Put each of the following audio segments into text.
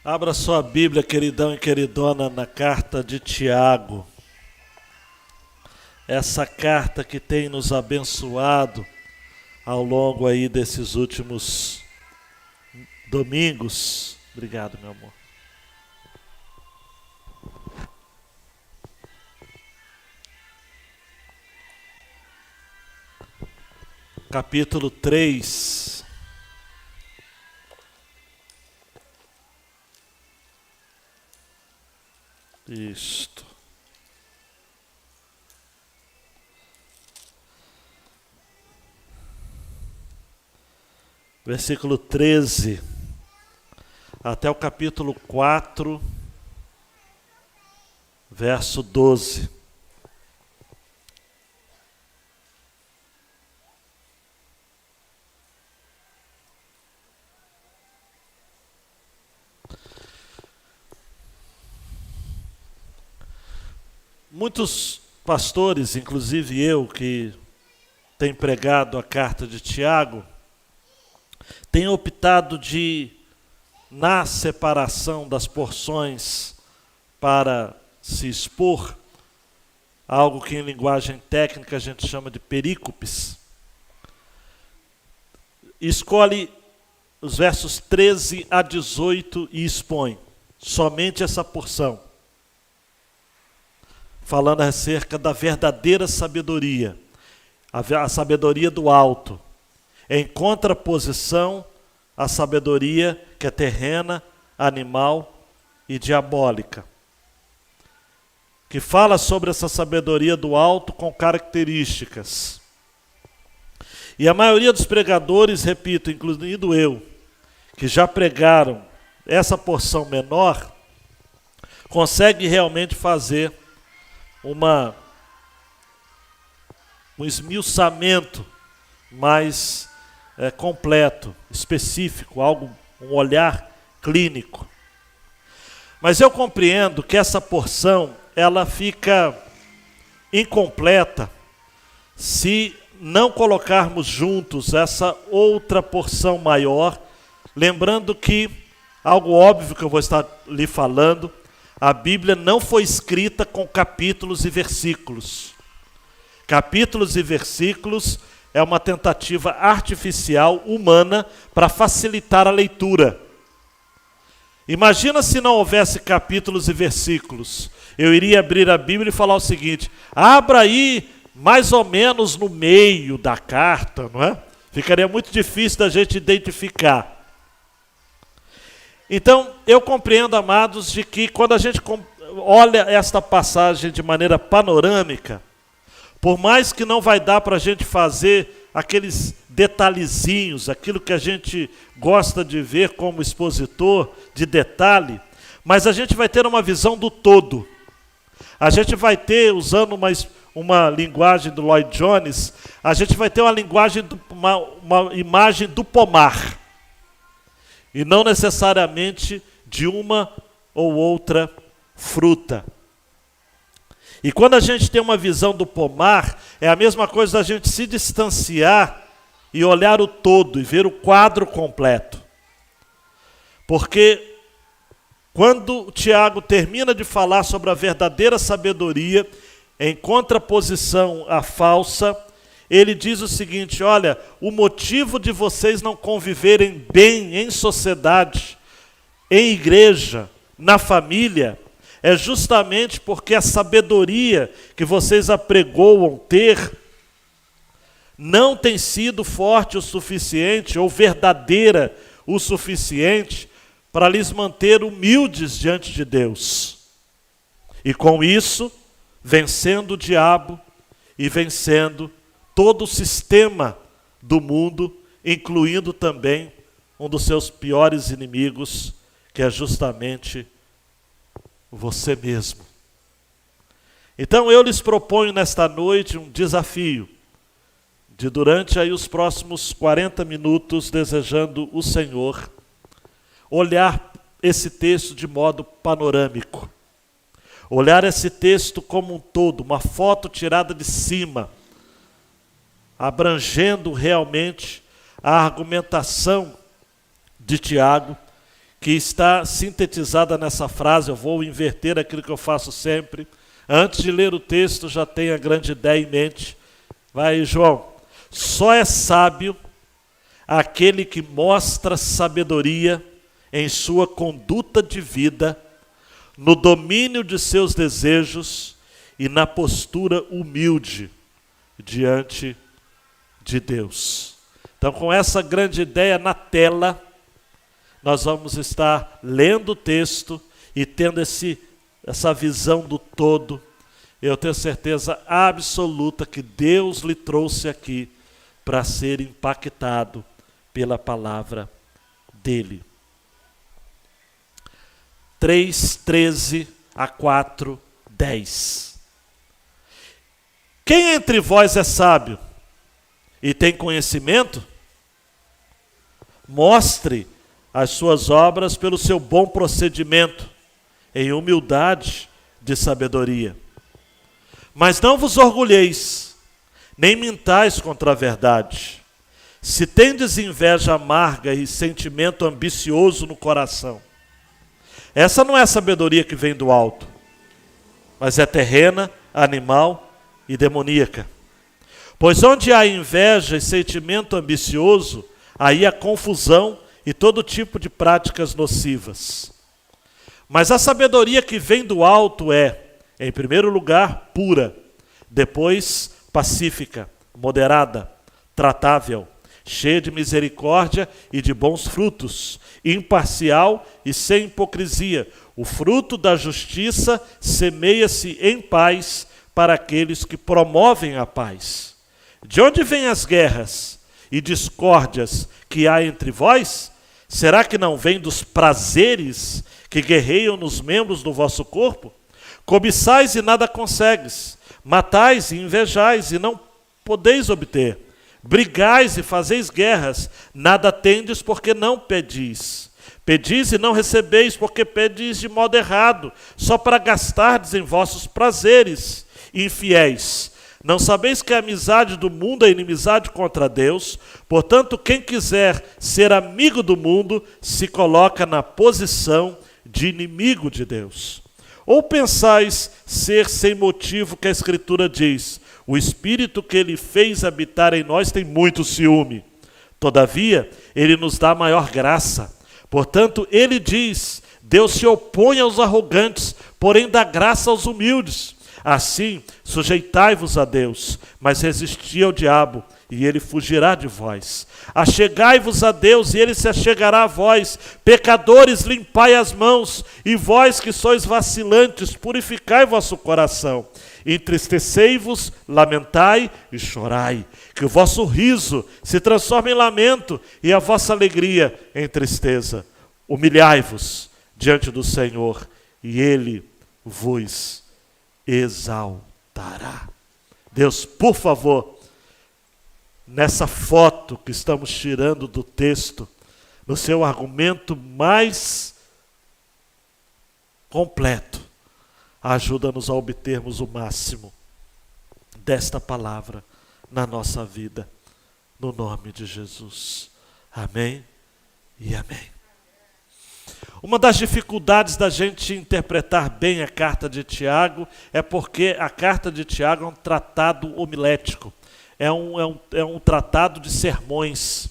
Abra sua Bíblia, queridão e queridona, na carta de Tiago. Essa carta que tem nos abençoado ao longo aí desses últimos domingos. Obrigado, meu amor. Capítulo 3. Isto. Versículo 13 até o capítulo 4, verso 12. Muitos pastores, inclusive eu, que tenho pregado a carta de Tiago, têm optado de, na separação das porções para se expor, algo que em linguagem técnica a gente chama de perícopes, escolhe os versos 13 a 18 e expõe somente essa porção, falando acerca da verdadeira sabedoria, a sabedoria do alto, em contraposição à sabedoria que é terrena, animal e diabólica. Que fala sobre essa sabedoria do alto com características. E a maioria dos pregadores, repito, incluindo eu, que já pregaram essa porção menor, consegue realmente fazer um esmiuçamento mais completo, específico, um olhar clínico. Mas eu compreendo que essa porção ela fica incompleta se não colocarmos juntos essa outra porção maior, lembrando que, algo óbvio que eu vou estar lhe falando, a Bíblia não foi escrita com capítulos e versículos. Capítulos e versículos é uma tentativa artificial, humana, para facilitar a leitura. Imagina se não houvesse capítulos e versículos. Eu iria abrir a Bíblia e falar o seguinte: abra aí mais ou menos no meio da carta, não é? Ficaria muito difícil da gente identificar. Então, eu compreendo, amados, de que quando a gente olha esta passagem de maneira panorâmica, por mais que não vai dar para a gente fazer aqueles detalhezinhos, aquilo que a gente gosta de ver como expositor, de detalhe, mas a gente vai ter uma visão do todo. A gente vai ter, usando uma linguagem do Lloyd Jones, a gente vai ter uma imagem do pomar. E não necessariamente de uma ou outra fruta. E quando a gente tem uma visão do pomar, é a mesma coisa da gente se distanciar e olhar o todo e ver o quadro completo. Porque quando o Tiago termina de falar sobre a verdadeira sabedoria, em contraposição à falsa, ele diz o seguinte: olha, o motivo de vocês não conviverem bem em sociedade, em igreja, na família, é justamente porque a sabedoria que vocês apregoam ter não tem sido forte o suficiente ou verdadeira o suficiente para lhes manter humildes diante de Deus. E com isso, vencendo o diabo e vencendo todo o sistema do mundo, incluindo também um dos seus piores inimigos, que é justamente você mesmo. Então eu lhes proponho nesta noite um desafio, de durante aí os próximos 40 minutos, desejando o Senhor, olhar esse texto de modo panorâmico. Olhar esse texto como um todo, uma foto tirada de cima, abrangendo realmente a argumentação de Tiago, que está sintetizada nessa frase. Eu vou inverter aquilo que eu faço sempre. Antes de ler o texto, já tenho a grande ideia em mente. Vai, João. Só é sábio aquele que mostra sabedoria em sua conduta de vida, no domínio de seus desejos e na postura humilde diante de Deus. Então, com essa grande ideia na tela, nós vamos estar lendo o texto e tendo essa visão do todo. Eu tenho certeza absoluta que Deus lhe trouxe aqui para ser impactado pela palavra dele. 3:13 a 4:10. Quem entre vós é sábio e tem conhecimento? Mostre as suas obras pelo seu bom procedimento, em humildade de sabedoria. Mas não vos orgulheis, nem mintais contra a verdade. Se tendes inveja amarga e sentimento ambicioso no coração, essa não é sabedoria que vem do alto, mas é terrena, animal e demoníaca. Pois onde há inveja e sentimento ambicioso, aí há confusão e todo tipo de práticas nocivas. Mas a sabedoria que vem do alto é, em primeiro lugar, pura, depois pacífica, moderada, tratável, cheia de misericórdia e de bons frutos, imparcial e sem hipocrisia. O fruto da justiça semeia-se em paz para aqueles que promovem a paz. De onde vêm as guerras e discórdias que há entre vós? Será que não vem dos prazeres que guerreiam nos membros do vosso corpo? Cobiçais e nada consegues, matais e invejais e não podeis obter. Brigais e fazeis guerras, nada tendes porque não pedis. Pedis e não recebeis porque pedis de modo errado, só para gastardes em vossos prazeres. Infiéis, não sabeis que a amizade do mundo é inimizade contra Deus? Portanto, quem quiser ser amigo do mundo, se coloca na posição de inimigo de Deus. Ou pensais ser sem motivo que a Escritura diz: o Espírito que Ele fez habitar em nós tem muito ciúme. Todavia, Ele nos dá maior graça. Portanto, Ele diz: Deus se opõe aos arrogantes, porém dá graça aos humildes. Assim, sujeitai-vos a Deus, mas resisti ao diabo, e ele fugirá de vós. Achegai-vos a Deus, e ele se achegará a vós. Pecadores, limpai as mãos, e vós que sois vacilantes, purificai vosso coração. Entristecei-vos, lamentai e chorai. Que o vosso riso se transforme em lamento, e a vossa alegria em tristeza. Humilhai-vos diante do Senhor, e Ele vos exaltará. Deus, por favor, nessa foto que estamos tirando do texto, no seu argumento mais completo, ajuda-nos a obtermos o máximo desta palavra na nossa vida, no nome de Jesus. Amém e amém. Uma das dificuldades da gente interpretar bem a carta de Tiago é porque a carta de Tiago é um tratado homilético, é um tratado de sermões.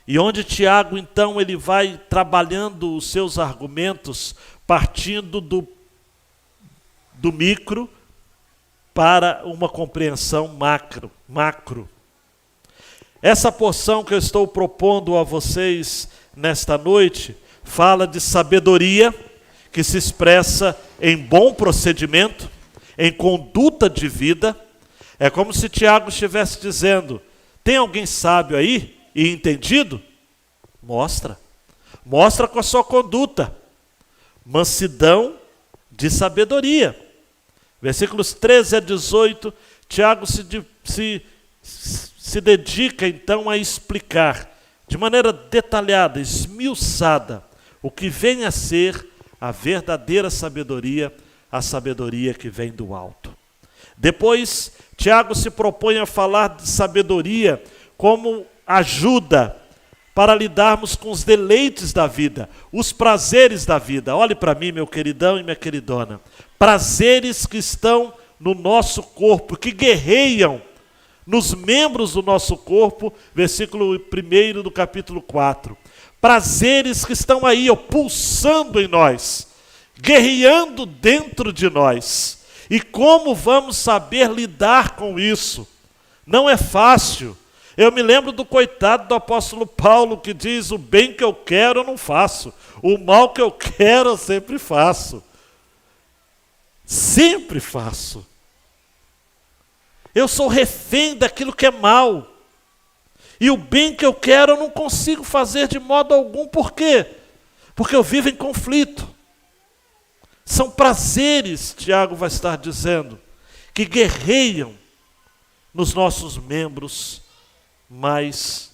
E onde Tiago, então, ele vai trabalhando os seus argumentos partindo do micro para uma compreensão macro. Essa porção que eu estou propondo a vocês nesta noite fala de sabedoria que se expressa em bom procedimento, em conduta de vida. É como se Tiago estivesse dizendo: tem alguém sábio aí e entendido? Mostra com a sua conduta. Mansidão de sabedoria. Versículos 13 a 18, Tiago se dedica então a explicar de maneira detalhada, esmiuçada, o que vem a ser a verdadeira sabedoria, a sabedoria que vem do alto. Depois, Tiago se propõe a falar de sabedoria como ajuda para lidarmos com os deleites da vida, os prazeres da vida. Olhe para mim, meu queridão e minha queridona. Prazeres que estão no nosso corpo, que guerreiam nos membros do nosso corpo, versículo 1 do capítulo 4. Prazeres que estão aí, pulsando em nós, guerreando dentro de nós. E como vamos saber lidar com isso? Não é fácil. Eu me lembro do coitado do apóstolo Paulo, que diz: o bem que eu quero eu não faço, o mal que eu quero eu sempre faço. Sempre faço. Eu sou refém daquilo que é mal. E o bem que eu quero eu não consigo fazer de modo algum. Por quê? Porque eu vivo em conflito. São prazeres, Tiago vai estar dizendo, que guerreiam nos nossos membros mais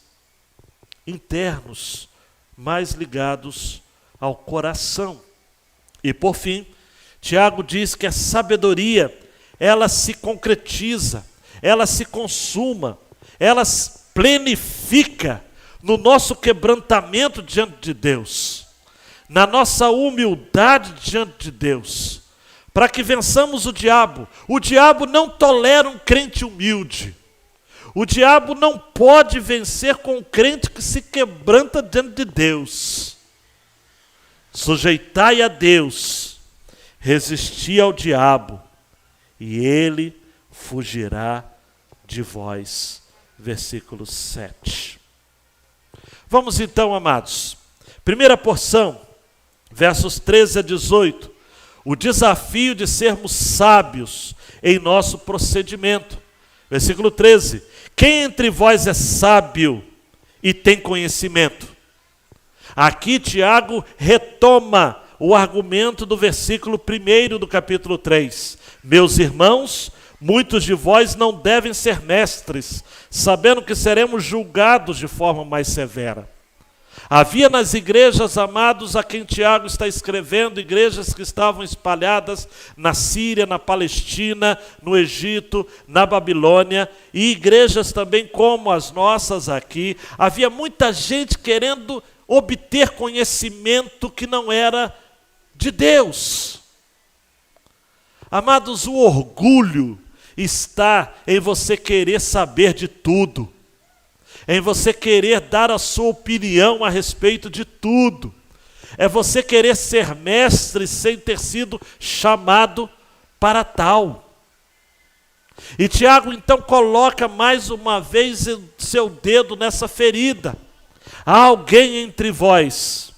internos, mais ligados ao coração. E por fim, Tiago diz que a sabedoria, ela se concretiza, ela se consuma, ela plenifica no nosso quebrantamento diante de Deus, na nossa humildade diante de Deus, para que vençamos o diabo. O diabo não tolera um crente humilde. O diabo não pode vencer com um crente que se quebranta diante de Deus. Sujeitai a Deus, resisti ao diabo, e ele fugirá de vós. Versículo 7. Vamos então, amados. Primeira porção, versos 13 a 18. O desafio de sermos sábios em nosso procedimento. Versículo 13. Quem entre vós é sábio e tem conhecimento? Aqui Tiago retoma o argumento do versículo 1 do capítulo 3. Meus irmãos, muitos de vós não devem ser mestres, sabendo que seremos julgados de forma mais severa. Havia nas igrejas, amados, a quem Tiago está escrevendo, igrejas que estavam espalhadas na Síria, na Palestina, no Egito, na Babilônia, e igrejas também como as nossas aqui. Havia muita gente querendo obter conhecimento que não era de Deus. Amados, o orgulho está em você querer saber de tudo, em você querer dar a sua opinião a respeito de tudo, é você querer ser mestre sem ter sido chamado para tal. E Tiago então coloca mais uma vez o seu dedo nessa ferida. Há alguém entre vós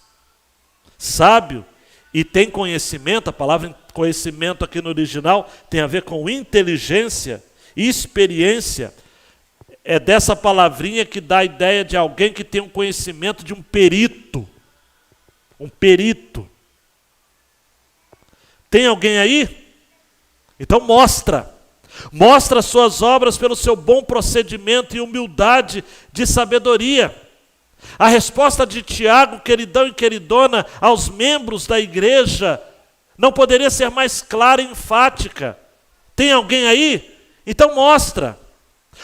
sábio e tem conhecimento? A palavra conhecimento aqui no original tem a ver com inteligência e experiência. É dessa palavrinha que dá a ideia de alguém que tem um conhecimento de um perito. Um perito. Tem alguém aí? Então mostra. Mostra as suas obras pelo seu bom procedimento e humildade de sabedoria. A resposta de Tiago, queridão e queridona, aos membros da igreja, não poderia ser mais clara e enfática. Tem alguém aí? Então mostra.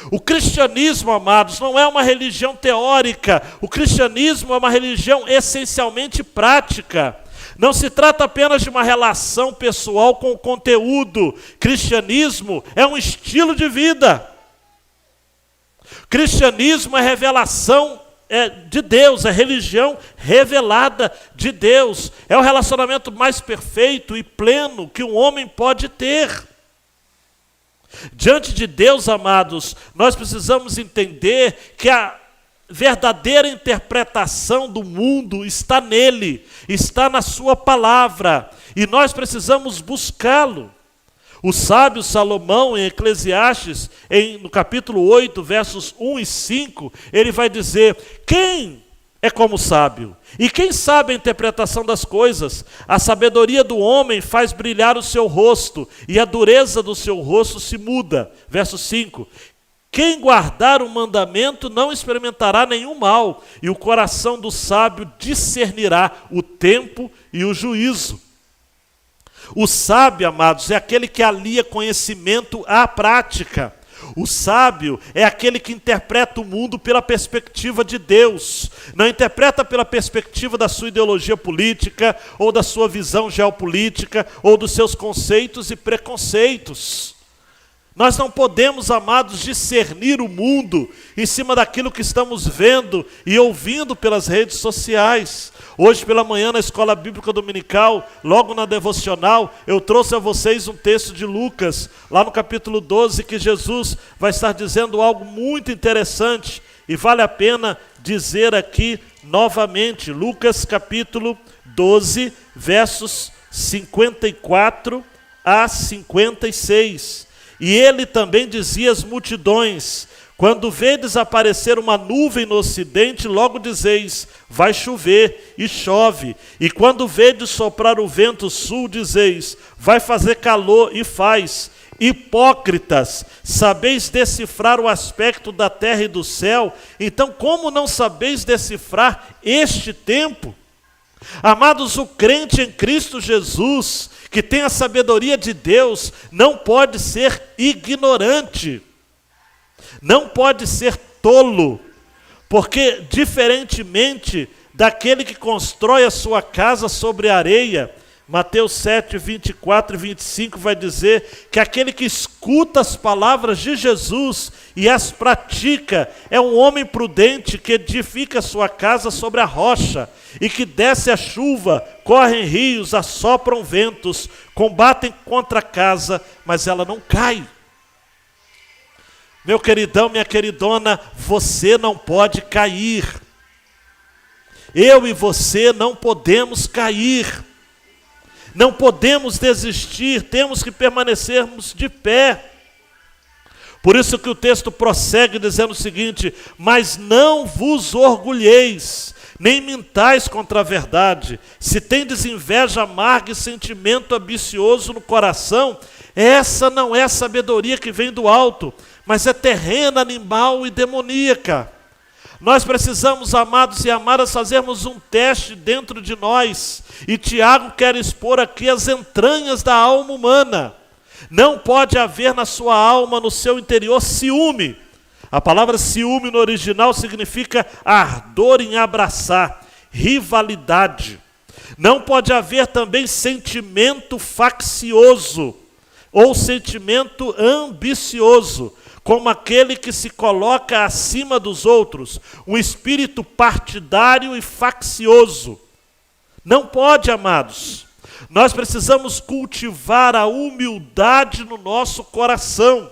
O cristianismo, amados, não é uma religião teórica. O cristianismo é uma religião essencialmente prática. Não se trata apenas de uma relação pessoal com o conteúdo. Cristianismo é um estilo de vida. Cristianismo é revelação de Deus, é religião revelada de Deus. É o relacionamento mais perfeito e pleno que um homem pode ter. Diante de Deus, amados, nós precisamos entender que a verdadeira interpretação do mundo está nele, está na sua palavra, e nós precisamos buscá-lo. O sábio Salomão, em Eclesiastes, no capítulo 8, versos 1 e 5, ele vai dizer: quem é como sábio? E quem sabe a interpretação das coisas? A sabedoria do homem faz brilhar o seu rosto, e a dureza do seu rosto se muda. Verso 5. Quem guardar o mandamento não experimentará nenhum mal, e o coração do sábio discernirá o tempo e o juízo. O sábio, amados, é aquele que alia conhecimento à prática. O sábio é aquele que interpreta o mundo pela perspectiva de Deus. Não interpreta pela perspectiva da sua ideologia política, ou da sua visão geopolítica, ou dos seus conceitos e preconceitos. Nós não podemos, amados, discernir o mundo em cima daquilo que estamos vendo e ouvindo pelas redes sociais. Hoje pela manhã na Escola Bíblica Dominical, logo na devocional, eu trouxe a vocês um texto de Lucas, lá no capítulo 12, que Jesus vai estar dizendo algo muito interessante e vale a pena dizer aqui novamente. Lucas capítulo 12, versos 54 a 56. E ele também dizia às multidões: quando vedes aparecer uma nuvem no ocidente, logo dizeis, vai chover, e chove. E quando vedes soprar o vento sul, dizeis, vai fazer calor, e faz. Hipócritas, sabeis decifrar o aspecto da terra e do céu, então como não sabeis decifrar este tempo? Amados, o crente em Cristo Jesus, que tem a sabedoria de Deus, não pode ser ignorante, não pode ser tolo, porque diferentemente daquele que constrói a sua casa sobre a areia, Mateus 7, 24 e 25 vai dizer que aquele que escuta as palavras de Jesus e as pratica é um homem prudente que edifica a sua casa sobre a rocha e que desce a chuva, correm rios, assopram ventos, combatem contra a casa, mas ela não cai. Meu queridão, minha queridona, você não pode cair. Eu e você não podemos cair. Não podemos desistir, temos que permanecermos de pé. Por isso que o texto prossegue dizendo o seguinte: mas não vos orgulheis, nem mintais contra a verdade. Se tendes inveja amarga e sentimento ambicioso no coração, essa não é a sabedoria que vem do alto, mas é terrena, animal e demoníaca. Nós precisamos, amados e amadas, fazermos um teste dentro de nós. E Tiago quer expor aqui as entranhas da alma humana. Não pode haver na sua alma, no seu interior, ciúme. A palavra ciúme no original significa ardor em abraçar, rivalidade. Não pode haver também sentimento faccioso ou sentimento ambicioso, como aquele que se coloca acima dos outros, um espírito partidário e faccioso. Não pode, amados. Nós precisamos cultivar a humildade no nosso coração.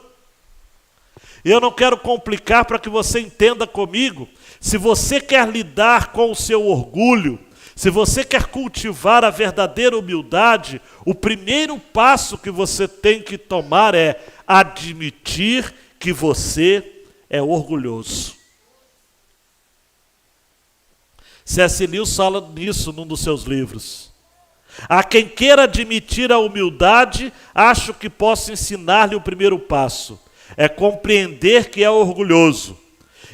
Eu não quero complicar para que você entenda comigo. Se você quer lidar com o seu orgulho, se você quer cultivar a verdadeira humildade, o primeiro passo que você tem que tomar é admitir que você é orgulhoso. C.S. Lewis fala nisso num dos seus livros. A quem queira admitir a humildade, acho que posso ensinar-lhe o primeiro passo. É compreender que é orgulhoso.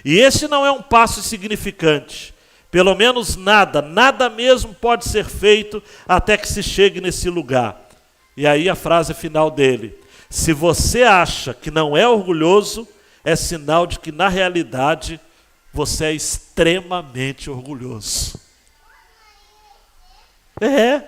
E esse não é um passo insignificante. Pelo menos nada mesmo pode ser feito até que se chegue nesse lugar. E aí a frase final dele: se você acha que não é orgulhoso, é sinal de que na realidade você é extremamente orgulhoso. É.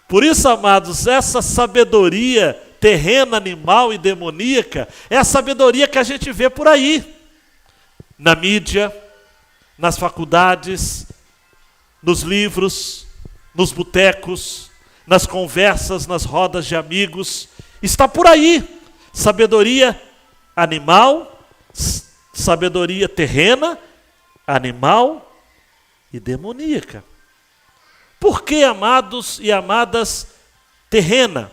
Por isso, amados, essa sabedoria terrena, animal e demoníaca é a sabedoria que a gente vê por aí. Na mídia, nas faculdades, nos livros, nos botecos, nas conversas, nas rodas de amigos, está por aí. Sabedoria animal, sabedoria terrena, animal e demoníaca. Por que, amados e amadas, terrena?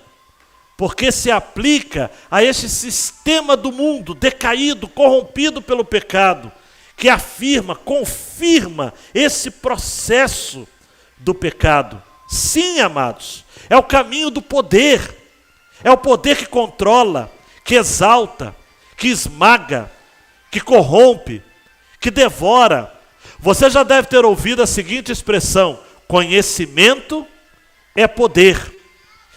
Porque se aplica a este sistema do mundo decaído, corrompido pelo pecado, que afirma, confirma esse processo do pecado. Sim, amados, é o caminho do poder, é o poder que controla, que exalta, que esmaga, que corrompe, que devora. Você já deve ter ouvido a seguinte expressão: conhecimento é poder.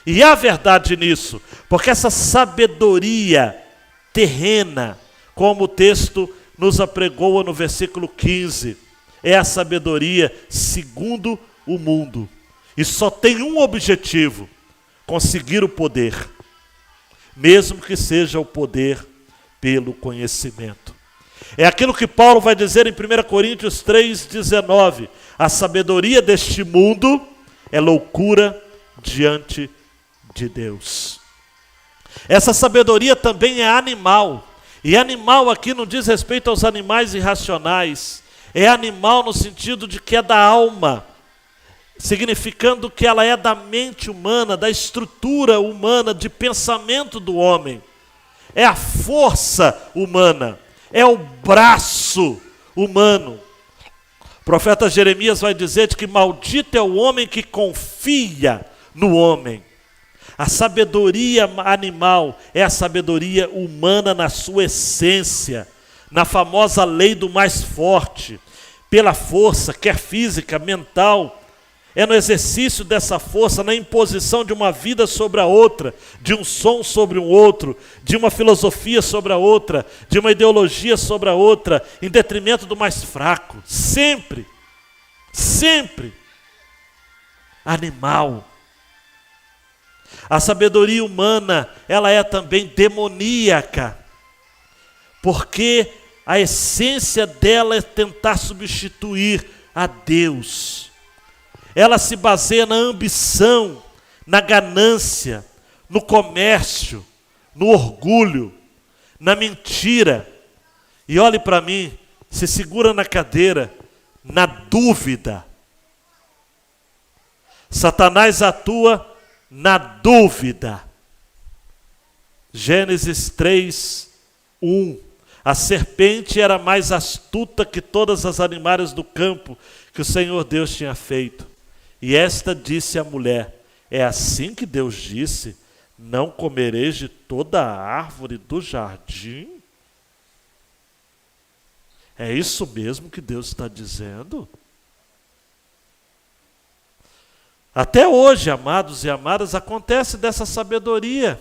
E há verdade nisso, porque essa sabedoria terrena, como o texto nos apregoa no versículo 15, é a sabedoria segundo o mundo. E só tem um objetivo: conseguir o poder, mesmo que seja o poder pelo conhecimento. É aquilo que Paulo vai dizer em 1 Coríntios 3,19. A sabedoria deste mundo é loucura diante de Deus. Essa sabedoria também é animal. E animal aqui não diz respeito aos animais irracionais. É animal no sentido de que é da alma, significando que ela é da mente humana, da estrutura humana, de pensamento do homem. É a força humana, é o braço humano. O profeta Jeremias vai dizer que maldito é o homem que confia no homem. A sabedoria animal é a sabedoria humana na sua essência, na famosa lei do mais forte, pela força, quer física, mental. É no exercício dessa força, na imposição de uma vida sobre a outra, de um som sobre um outro, de uma filosofia sobre a outra, de uma ideologia sobre a outra, em detrimento do mais fraco. Sempre, sempre. Animal. A sabedoria humana, ela é também demoníaca, porque a essência dela é tentar substituir a Deus. Ela se baseia na ambição, na ganância, no comércio, no orgulho, na mentira. E olhe para mim, se segura na cadeira, na dúvida. Satanás atua na dúvida. Gênesis 3:1. A serpente era mais astuta que todas as animais do campo que o Senhor Deus tinha feito. E esta disse à mulher: é assim que Deus disse, não comereis de toda a árvore do jardim? É isso mesmo que Deus está dizendo? Até hoje, amados e amadas, acontece dessa sabedoria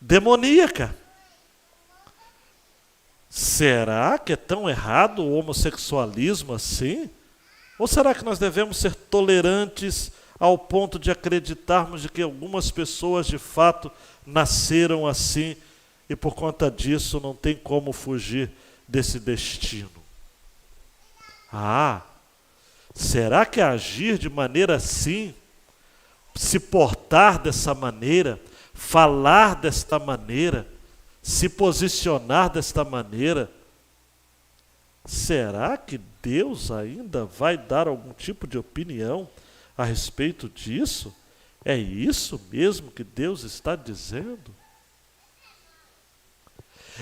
demoníaca. Será que é tão errado o homossexualismo assim? Ou será que nós devemos ser tolerantes ao ponto de acreditarmos de que algumas pessoas de fato nasceram assim e por conta disso não tem como fugir desse destino? Será que agir de maneira assim, se portar dessa maneira, falar desta maneira, se posicionar desta maneira, será que Deus ainda vai dar algum tipo de opinião a respeito disso? É isso mesmo que Deus está dizendo?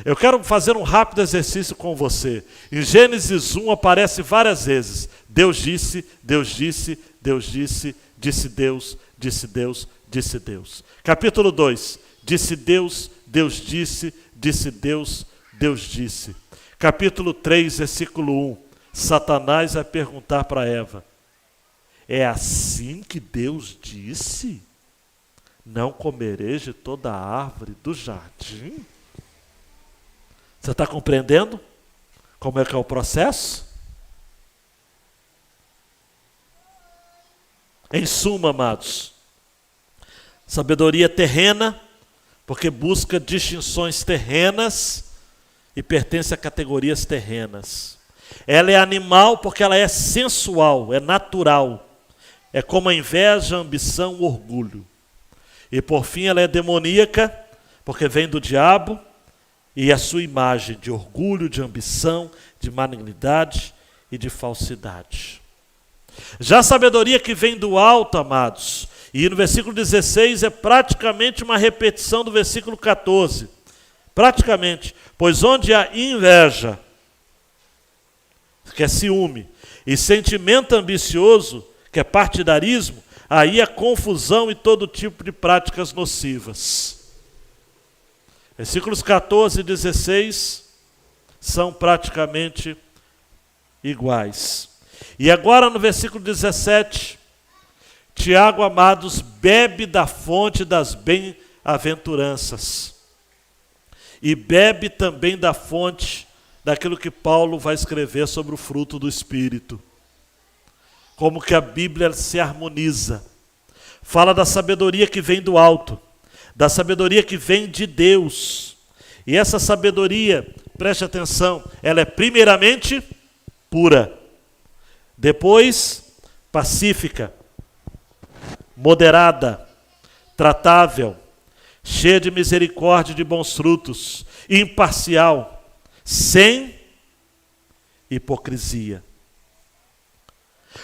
Eu quero fazer um rápido exercício com você. Em Gênesis 1 aparece várias vezes: Deus disse, Deus disse, Deus disse, disse Deus, disse Deus, disse Deus. Capítulo 2, disse Deus, Deus disse, disse Deus, Deus disse. Capítulo 3, versículo 1, Satanás vai perguntar para Eva: é assim que Deus disse? Não comereis de toda a árvore do jardim? Você está compreendendo como é que é o processo? Em suma, amados, sabedoria terrena, porque busca distinções terrenas e pertence a categorias terrenas. Ela é animal porque ela é sensual, é natural. É como a inveja, a ambição, o orgulho. E por fim ela é demoníaca, porque vem do diabo, e a sua imagem de orgulho, de ambição, de malignidade e de falsidade. Já a sabedoria que vem do alto, amados, e no versículo 16 é praticamente uma repetição do versículo 14. Praticamente, pois onde há inveja, que é ciúme, e sentimento ambicioso, que é partidarismo, aí há confusão e todo tipo de práticas nocivas. Versículos 14 e 16 são praticamente iguais. E agora no versículo 17, Tiago, amados, bebe da fonte das bem-aventuranças. E bebe também da fonte daquilo que Paulo vai escrever sobre o fruto do Espírito. Como que a Bíblia se harmoniza. Fala da sabedoria que vem do alto, da sabedoria que vem de Deus. E essa sabedoria, preste atenção, ela é primeiramente pura, depois pacífica, moderada, tratável, cheia de misericórdia e de bons frutos, imparcial, sem hipocrisia.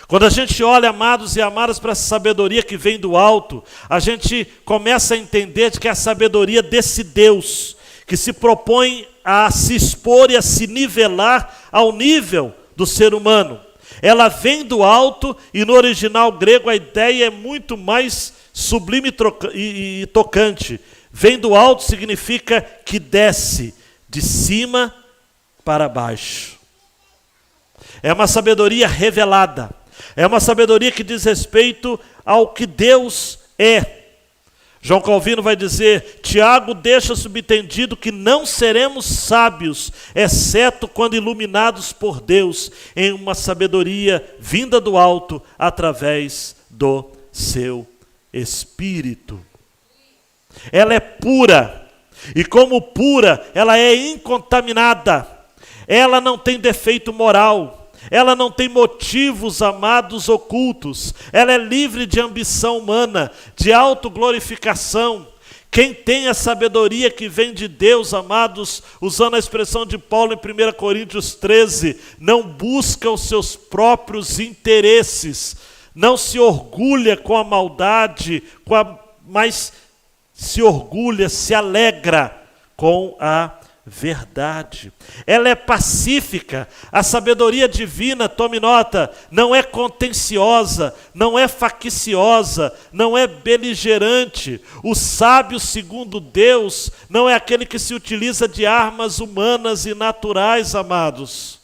Quando a gente olha, amados e amadas, para essa sabedoria que vem do alto, a gente começa a entender que é a sabedoria desse Deus, que se propõe a se expor e a se nivelar ao nível do ser humano. Ela vem do alto e no original grego a ideia é muito mais sublime e tocante. Vem do alto significa que desce de cima para baixo. É uma sabedoria revelada. É uma sabedoria que diz respeito ao que Deus é. João Calvino vai dizer, Tiago deixa subentendido que não seremos sábios, exceto quando iluminados por Deus, em uma sabedoria vinda do alto, através do seu Espírito. Ela é pura, e como pura, ela é incontaminada, ela não tem defeito moral, ela não tem motivos, amados, ocultos. Ela é livre de ambição humana, de autoglorificação. Quem tem a sabedoria que vem de Deus, amados, usando a expressão de Paulo em 1 Coríntios 13, não busca os seus próprios interesses, não se orgulha com a maldade, mas se orgulha, se alegra com a verdade. Ela é pacífica. A sabedoria divina, tome nota, não é contenciosa, não é facciosa, não é beligerante. O sábio, segundo Deus, não é aquele que se utiliza de armas humanas e naturais, amados.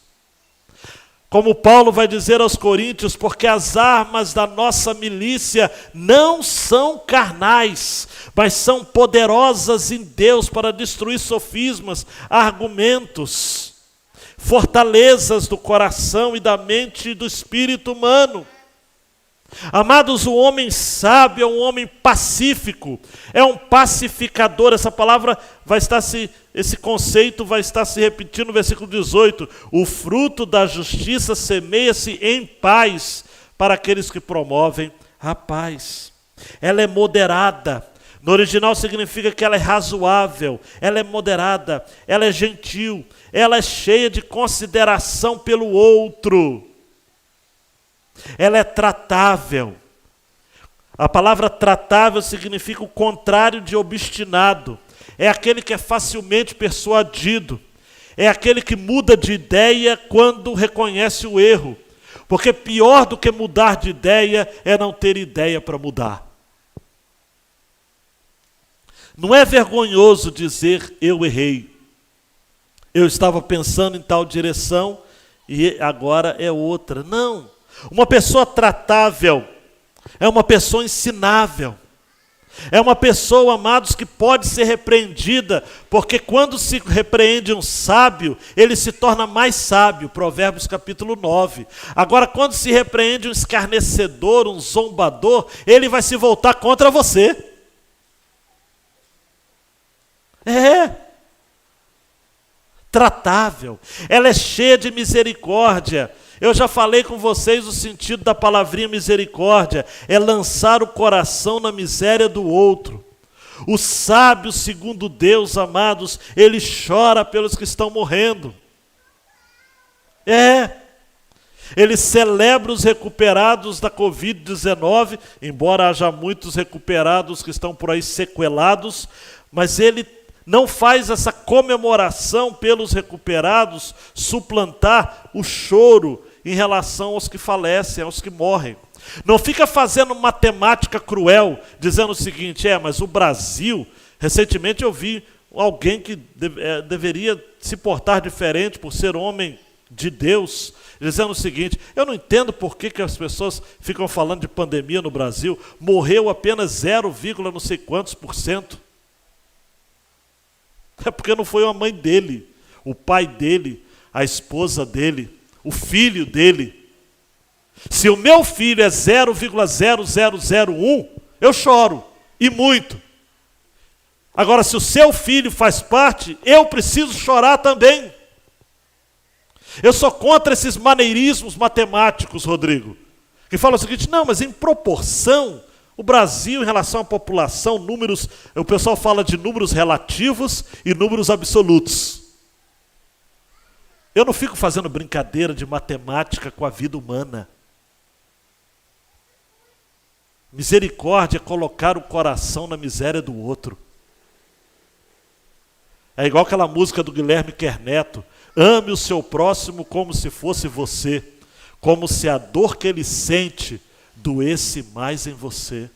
Como Paulo vai dizer aos Coríntios, porque as armas da nossa milícia não são carnais, mas são poderosas em Deus para destruir sofismas, argumentos, fortalezas do coração e da mente e do espírito humano. Amados, o homem sábio é um homem pacífico, é um pacificador. Essa palavra vai estar esse conceito vai estar se repetindo no versículo 18. O fruto da justiça semeia-se em paz para aqueles que promovem a paz. Ela é moderada. No original significa que ela é razoável, ela é moderada, ela é gentil, ela é cheia de consideração pelo outro. Ela é tratável. A palavra tratável significa o contrário de obstinado. É aquele que é facilmente persuadido. É aquele que muda de ideia quando reconhece o erro. Porque pior do que mudar de ideia é não ter ideia para mudar. Não é vergonhoso dizer eu errei. Eu estava pensando em tal direção e agora é outra. Não. Uma pessoa tratável é uma pessoa ensinável. É uma pessoa, amados, que pode ser repreendida, porque quando se repreende um sábio, ele se torna mais sábio, Provérbios capítulo 9. Agora, quando se repreende um escarnecedor, um zombador, ele vai se voltar contra você. Tratável, ela é cheia de misericórdia. Eu já falei com vocês o sentido da palavrinha misericórdia, é lançar o coração na miséria do outro. O sábio, segundo Deus, amados, ele chora pelos que estão morrendo. Ele celebra os recuperados da Covid-19, embora haja muitos recuperados que estão por aí sequelados, mas ele não faz essa comemoração pelos recuperados suplantar o choro em relação aos que falecem, aos que morrem. Não fica fazendo matemática cruel, dizendo o seguinte, mas o Brasil, recentemente eu vi alguém que deveria se portar diferente por ser homem de Deus, dizendo o seguinte: eu não entendo por que as pessoas ficam falando de pandemia no Brasil, morreu apenas 0, não sei quantos %. É porque não foi a mãe dele, o pai dele, a esposa dele, o filho dele. Se o meu filho é 0,0001, eu choro, e muito. Agora, se o seu filho faz parte, eu preciso chorar também. Eu sou contra esses maneirismos matemáticos, Rodrigo, que falam o seguinte: não, mas em proporção, o Brasil em relação à população, números, o pessoal fala de números relativos e números absolutos. Eu não fico fazendo brincadeira de matemática com a vida humana. Misericórdia é colocar o coração na miséria do outro. É igual aquela música do Guilherme Kerneto: ame o seu próximo como se fosse você, como se a dor que ele sente doesse mais em você.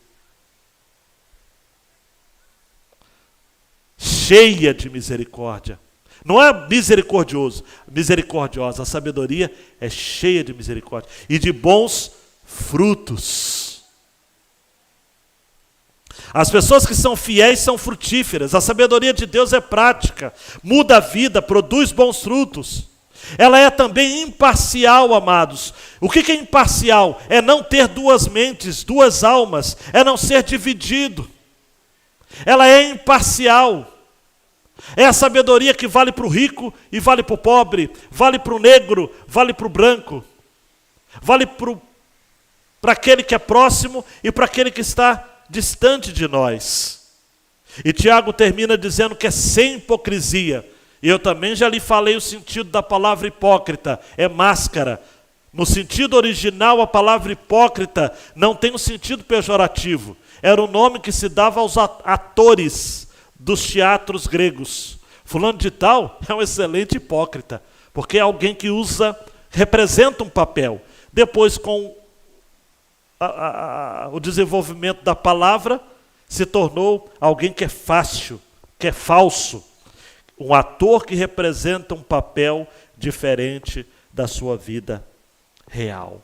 Cheia de misericórdia. Não é misericordioso, misericordiosa. A sabedoria é cheia de misericórdia e de bons frutos. As pessoas que são fiéis são frutíferas. A sabedoria de Deus é prática, muda a vida, produz bons frutos. Ela é também imparcial, amados. O que é imparcial? É não ter duas mentes, duas almas, é não ser dividido. Ela é imparcial. É a sabedoria que vale para o rico e vale para o pobre, vale para o negro, vale para o branco, vale para aquele que é próximo e para aquele que está distante de nós. E Tiago termina dizendo que é sem hipocrisia. E eu também já lhe falei o sentido da palavra hipócrita, é máscara. No sentido original, a palavra hipócrita não tem um sentido pejorativo. Era o nome que se dava aos atores dos teatros gregos. Fulano de tal é um excelente hipócrita, porque é alguém que representa um papel. Depois, com o desenvolvimento da palavra, se tornou alguém que é fácil, que é falso. Um ator que representa um papel diferente da sua vida real.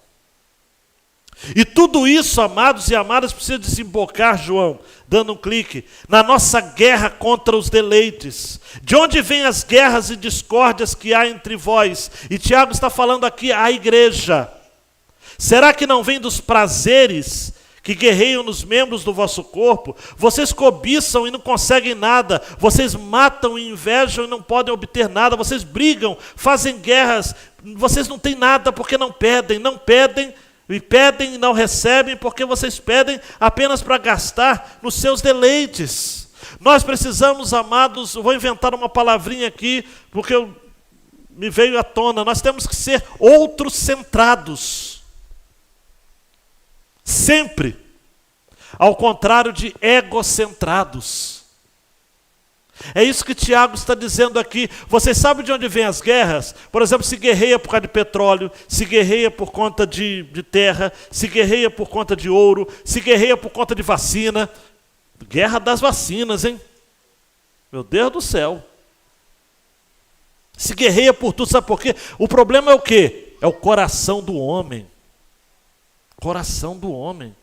E tudo isso, amados e amadas, precisa desembocar, João, dando um clique, na nossa guerra contra os deleites. De onde vêm as guerras e discórdias que há entre vós? E Tiago está falando aqui à igreja. Será que não vem dos prazeres que guerreiam nos membros do vosso corpo? Vocês cobiçam e não conseguem nada. Vocês matam e invejam e não podem obter nada. Vocês brigam, fazem guerras. Vocês não têm nada porque não pedem e pedem e não recebem porque vocês pedem apenas para gastar nos seus deleites. Nós precisamos, amados, vou inventar uma palavrinha aqui porque me veio à tona. Nós temos que ser outro-centrados. Sempre. Ao contrário de egocentrados. É isso que Tiago está dizendo aqui. Você sabe de onde vêm as guerras? Por exemplo, se guerreia por causa de petróleo, se guerreia por conta de terra, se guerreia por conta de ouro, se guerreia por conta de vacina. Guerra das vacinas, hein? Meu Deus do céu. Se guerreia por tudo, sabe por quê? O problema é o quê? É o coração do homem. Coração do homem.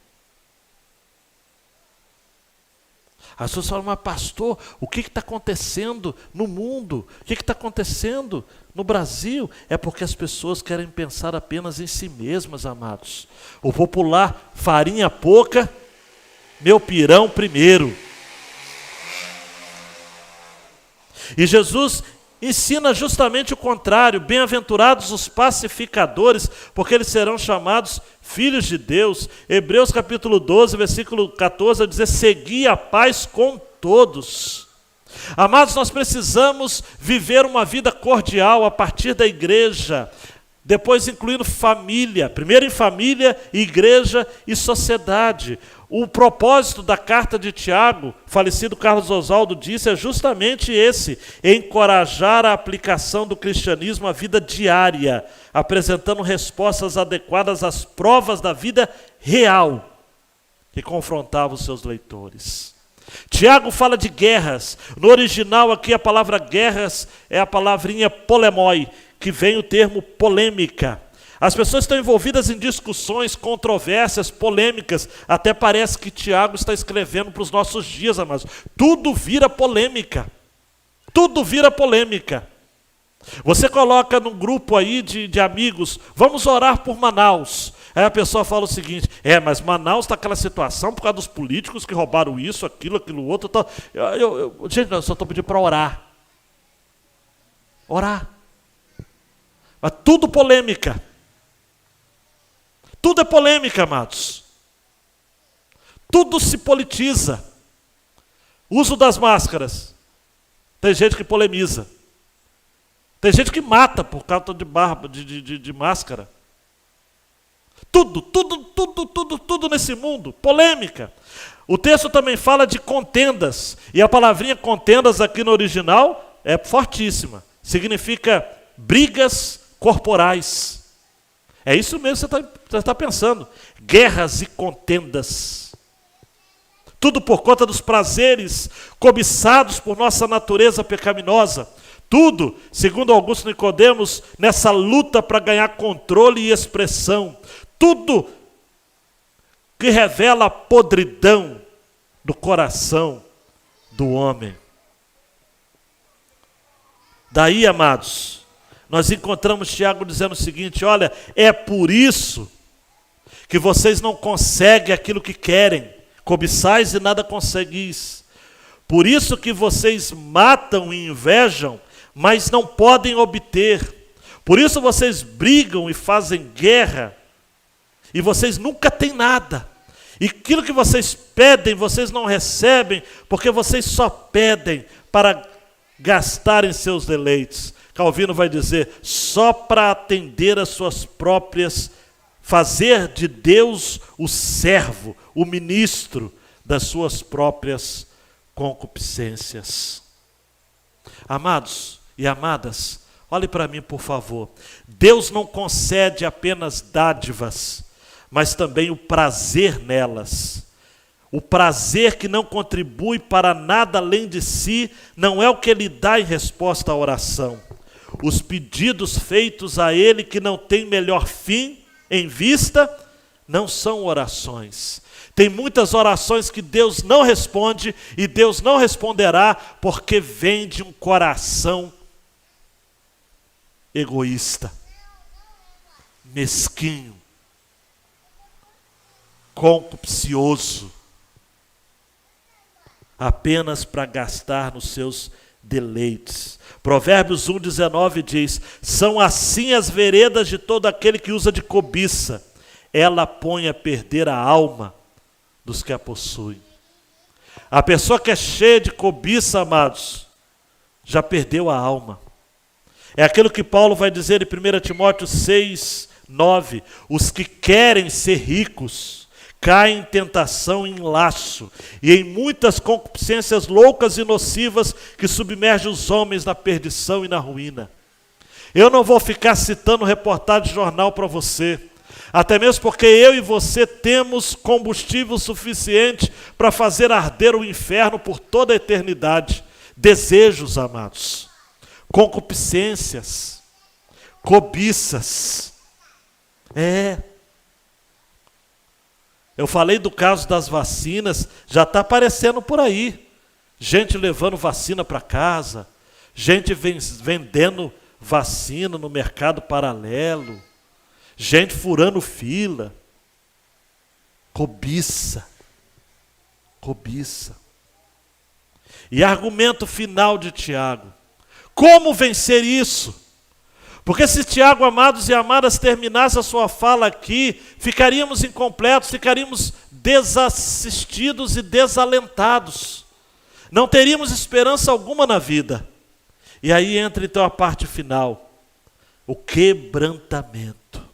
As pessoas falam: mas pastor, o que está acontecendo no mundo? O que está acontecendo no Brasil? É porque as pessoas querem pensar apenas em si mesmas, amados. O popular, farinha pouca, meu pirão primeiro. E Jesus ensina justamente o contrário. Bem-aventurados os pacificadores, porque eles serão chamados filhos de Deus. Hebreus capítulo 12, versículo 14, vai dizer: segui a paz com todos. Amados, nós precisamos viver uma vida cordial a partir da igreja, depois incluindo família, primeiro em família, igreja e sociedade. O propósito da carta de Tiago, falecido Carlos Oswaldo disse, é justamente esse: encorajar a aplicação do cristianismo à vida diária, apresentando respostas adequadas às provas da vida real que confrontava os seus leitores. Tiago fala de guerras. No original aqui a palavra guerras é a palavrinha polemoi, que vem o termo polêmica. As pessoas estão envolvidas em discussões, controvérsias, polêmicas. Até parece que Tiago está escrevendo para os nossos dias, amados. Tudo vira polêmica. Tudo vira polêmica. Você coloca num grupo aí de amigos, vamos orar por Manaus. Aí a pessoa fala o seguinte, mas Manaus está aquela situação por causa dos políticos que roubaram isso, aquilo outro. Tal. Gente, eu só estou pedindo para orar. Orar. Mas tudo polêmica. Tudo é polêmica, amados. Tudo se politiza. Uso das máscaras. Tem gente que polemiza. Tem gente que mata por causa de barba, de máscara. Tudo nesse mundo, polêmica. O texto também fala de contendas. E a palavrinha contendas aqui no original é fortíssima. Significa brigas corporais. É isso mesmo que você está pensando. Guerras e contendas. Tudo por conta dos prazeres cobiçados por nossa natureza pecaminosa. Tudo, segundo Augusto Nicodemos, nessa luta para ganhar controle e expressão. Tudo que revela a podridão do coração do homem. Daí, amados, nós encontramos Tiago dizendo o seguinte, olha, é por isso que vocês não conseguem aquilo que querem, cobiçais e nada conseguis. Por isso que vocês matam e invejam, mas não podem obter. Por isso vocês brigam e fazem guerra, e vocês nunca têm nada. E aquilo que vocês pedem, vocês não recebem, porque vocês só pedem para gastarem seus deleites. Calvino vai dizer, só para atender às suas próprias, fazer de Deus o servo, o ministro das suas próprias concupiscências. Amados e amadas, olhe para mim, por favor. Deus não concede apenas dádivas, mas também o prazer nelas. O prazer que não contribui para nada além de si, não é o que Ele dá em resposta à oração. Os pedidos feitos a Ele que não tem melhor fim em vista, não são orações. Tem muitas orações que Deus não responde e Deus não responderá porque vem de um coração egoísta, mesquinho, concupiscioso, apenas para gastar nos seus deleites. Provérbios 1,19 diz, são assim as veredas de todo aquele que usa de cobiça, ela põe a perder a alma dos que a possuem. A pessoa que é cheia de cobiça, amados, já perdeu a alma. É aquilo que Paulo vai dizer em 1 Timóteo 6:9, os que querem ser ricos, caem em tentação e em laço, e em muitas concupiscências loucas e nocivas que submergem os homens na perdição e na ruína. Eu não vou ficar citando reportagem de jornal para você, até mesmo porque eu e você temos combustível suficiente para fazer arder o inferno por toda a eternidade. Desejos, amados, concupiscências, cobiças. Eu falei do caso das vacinas, já está aparecendo por aí. Gente levando vacina para casa, gente vendendo vacina no mercado paralelo, gente furando fila. Cobiça. Cobiça. E argumento final de Tiago. Como vencer isso? Porque se Tiago, amados e amadas, terminasse a sua fala aqui, ficaríamos incompletos, ficaríamos desassistidos e desalentados. Não teríamos esperança alguma na vida. E aí entra então a parte final. O quebrantamento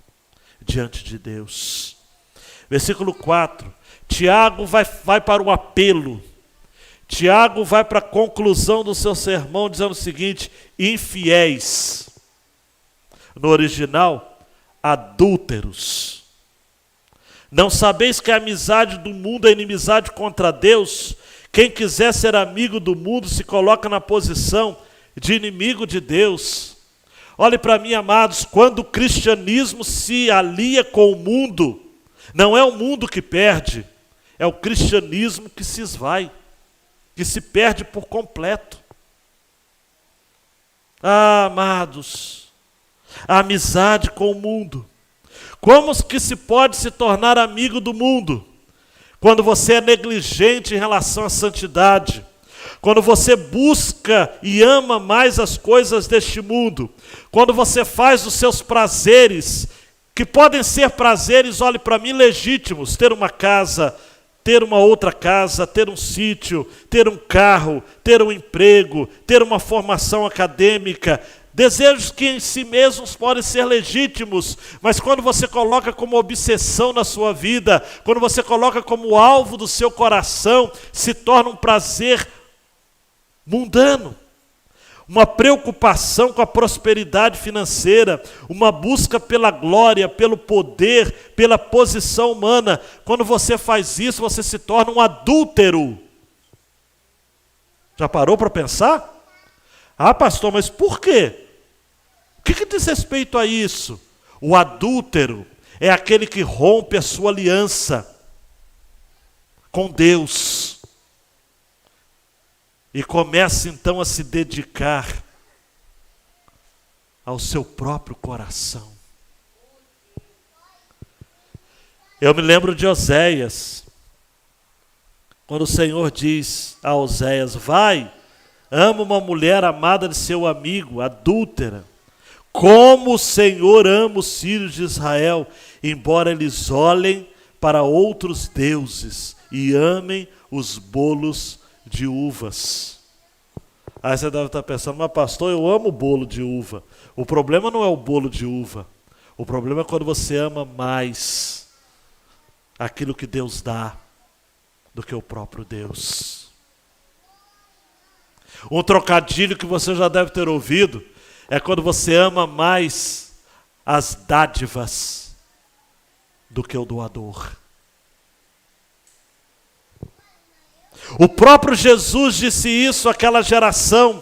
diante de Deus. Versículo 4. Tiago vai para o apelo. Tiago vai para a conclusão do seu sermão dizendo o seguinte, infiéis. No original, adúlteros. Não sabeis que a amizade do mundo é inimizade contra Deus? Quem quiser ser amigo do mundo se coloca na posição de inimigo de Deus. Olhe para mim, amados, quando o cristianismo se alia com o mundo, não é o mundo que perde, é o cristianismo que se esvai, que se perde por completo. Ah, amados, a amizade com o mundo. Como que se pode se tornar amigo do mundo? Quando você é negligente em relação à santidade, quando você busca e ama mais as coisas deste mundo, quando você faz os seus prazeres, que podem ser prazeres, olhe para mim, legítimos, ter uma casa, ter uma outra casa, ter um sítio, ter um carro, ter um emprego, ter uma formação acadêmica, desejos que em si mesmos podem ser legítimos, mas quando você coloca como obsessão na sua vida, quando você coloca como alvo do seu coração, se torna um prazer mundano, uma preocupação com a prosperidade financeira, uma busca pela glória, pelo poder, pela posição humana. Quando você faz isso, você se torna um adúltero. Já parou para pensar? Ah, pastor, mas por quê? O que diz respeito a isso? O adúltero é aquele que rompe a sua aliança com Deus e começa então a se dedicar ao seu próprio coração. Eu me lembro de Oséias, quando o Senhor diz a Oséias: vai, ama uma mulher amada de seu amigo, adúltera, como o Senhor ama os filhos de Israel, embora eles olhem para outros deuses e amem os bolos de uvas. Aí você deve estar pensando: mas pastor, eu amo bolo de uva. O problema não é o bolo de uva. O problema é quando você ama mais aquilo que Deus dá do que o próprio Deus. Um trocadilho que você já deve ter ouvido é quando você ama mais as dádivas do que o doador. O próprio Jesus disse isso àquela geração.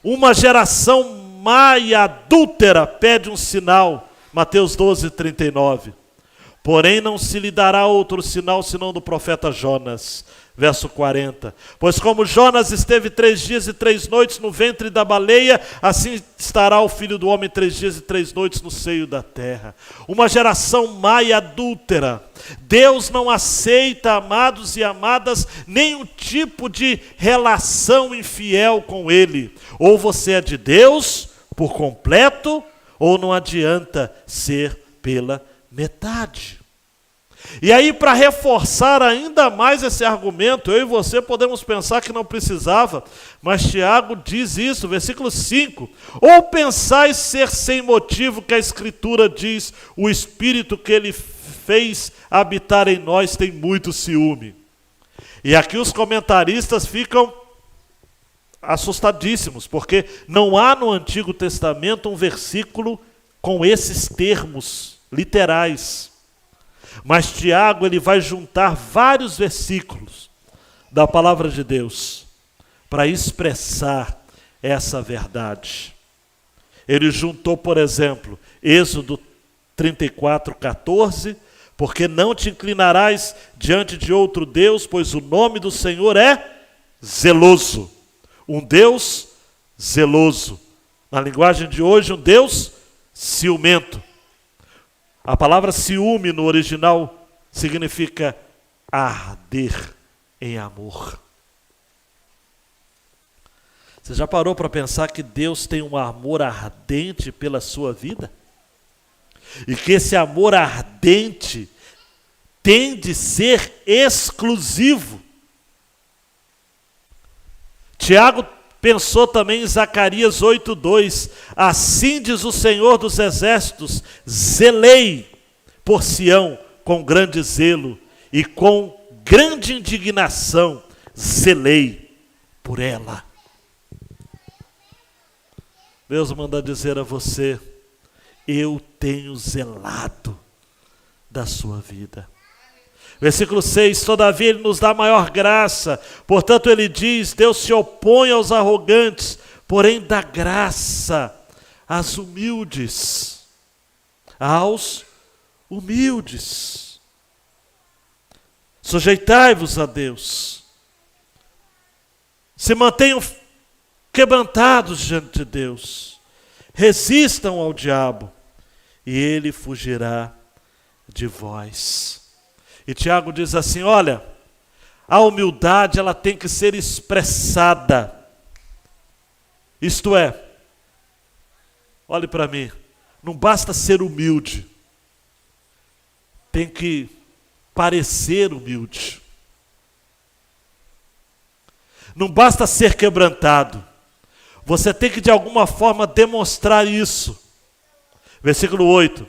Uma geração má e adúltera pede um sinal. Mateus 12:39. Porém não se lhe dará outro sinal senão do profeta Jonas. Verso 40. Pois como Jonas esteve 3 dias e 3 noites no ventre da baleia, assim estará o Filho do Homem 3 dias e 3 noites no seio da terra. Uma geração má e adúltera. Deus não aceita, amados e amadas, nenhum tipo de relação infiel com Ele. Ou você é de Deus por completo, ou não adianta ser pela metade. E aí, para reforçar ainda mais esse argumento, eu e você podemos pensar que não precisava, mas Tiago diz isso, versículo 5. Ou pensais ser sem motivo que a Escritura diz, o Espírito que Ele fez habitar em nós tem muito ciúme. E aqui os comentaristas ficam assustadíssimos, porque não há no Antigo Testamento um versículo com esses termos literais. Mas Tiago, ele vai juntar vários versículos da palavra de Deus para expressar essa verdade. Ele juntou, por exemplo, Êxodo 34:14, porque não te inclinarás diante de outro Deus, pois o nome do Senhor é zeloso. Um Deus zeloso. Na linguagem de hoje, um Deus ciumento. A palavra ciúme no original significa arder em amor. Você já parou para pensar que Deus tem um amor ardente pela sua vida? E que esse amor ardente tem de ser exclusivo. Tiago pensou também em Zacarias 8:2. Assim diz o Senhor dos Exércitos, zelei por Sião com grande zelo e com grande indignação zelei por ela. Deus manda dizer a você, eu tenho zelado da sua vida. Versículo 6, todavia Ele nos dá maior graça. Portanto, Ele diz, Deus se opõe aos arrogantes, porém dá graça às humildes. Aos humildes. Sujeitai-vos a Deus. Se mantenham quebrantados diante de Deus. Resistam ao diabo e ele fugirá de vós. E Tiago diz assim, olha, a humildade ela tem que ser expressada. Isto é, olhe para mim, não basta ser humilde, tem que parecer humilde. Não basta ser quebrantado, você tem que de alguma forma demonstrar isso. Versículo 8,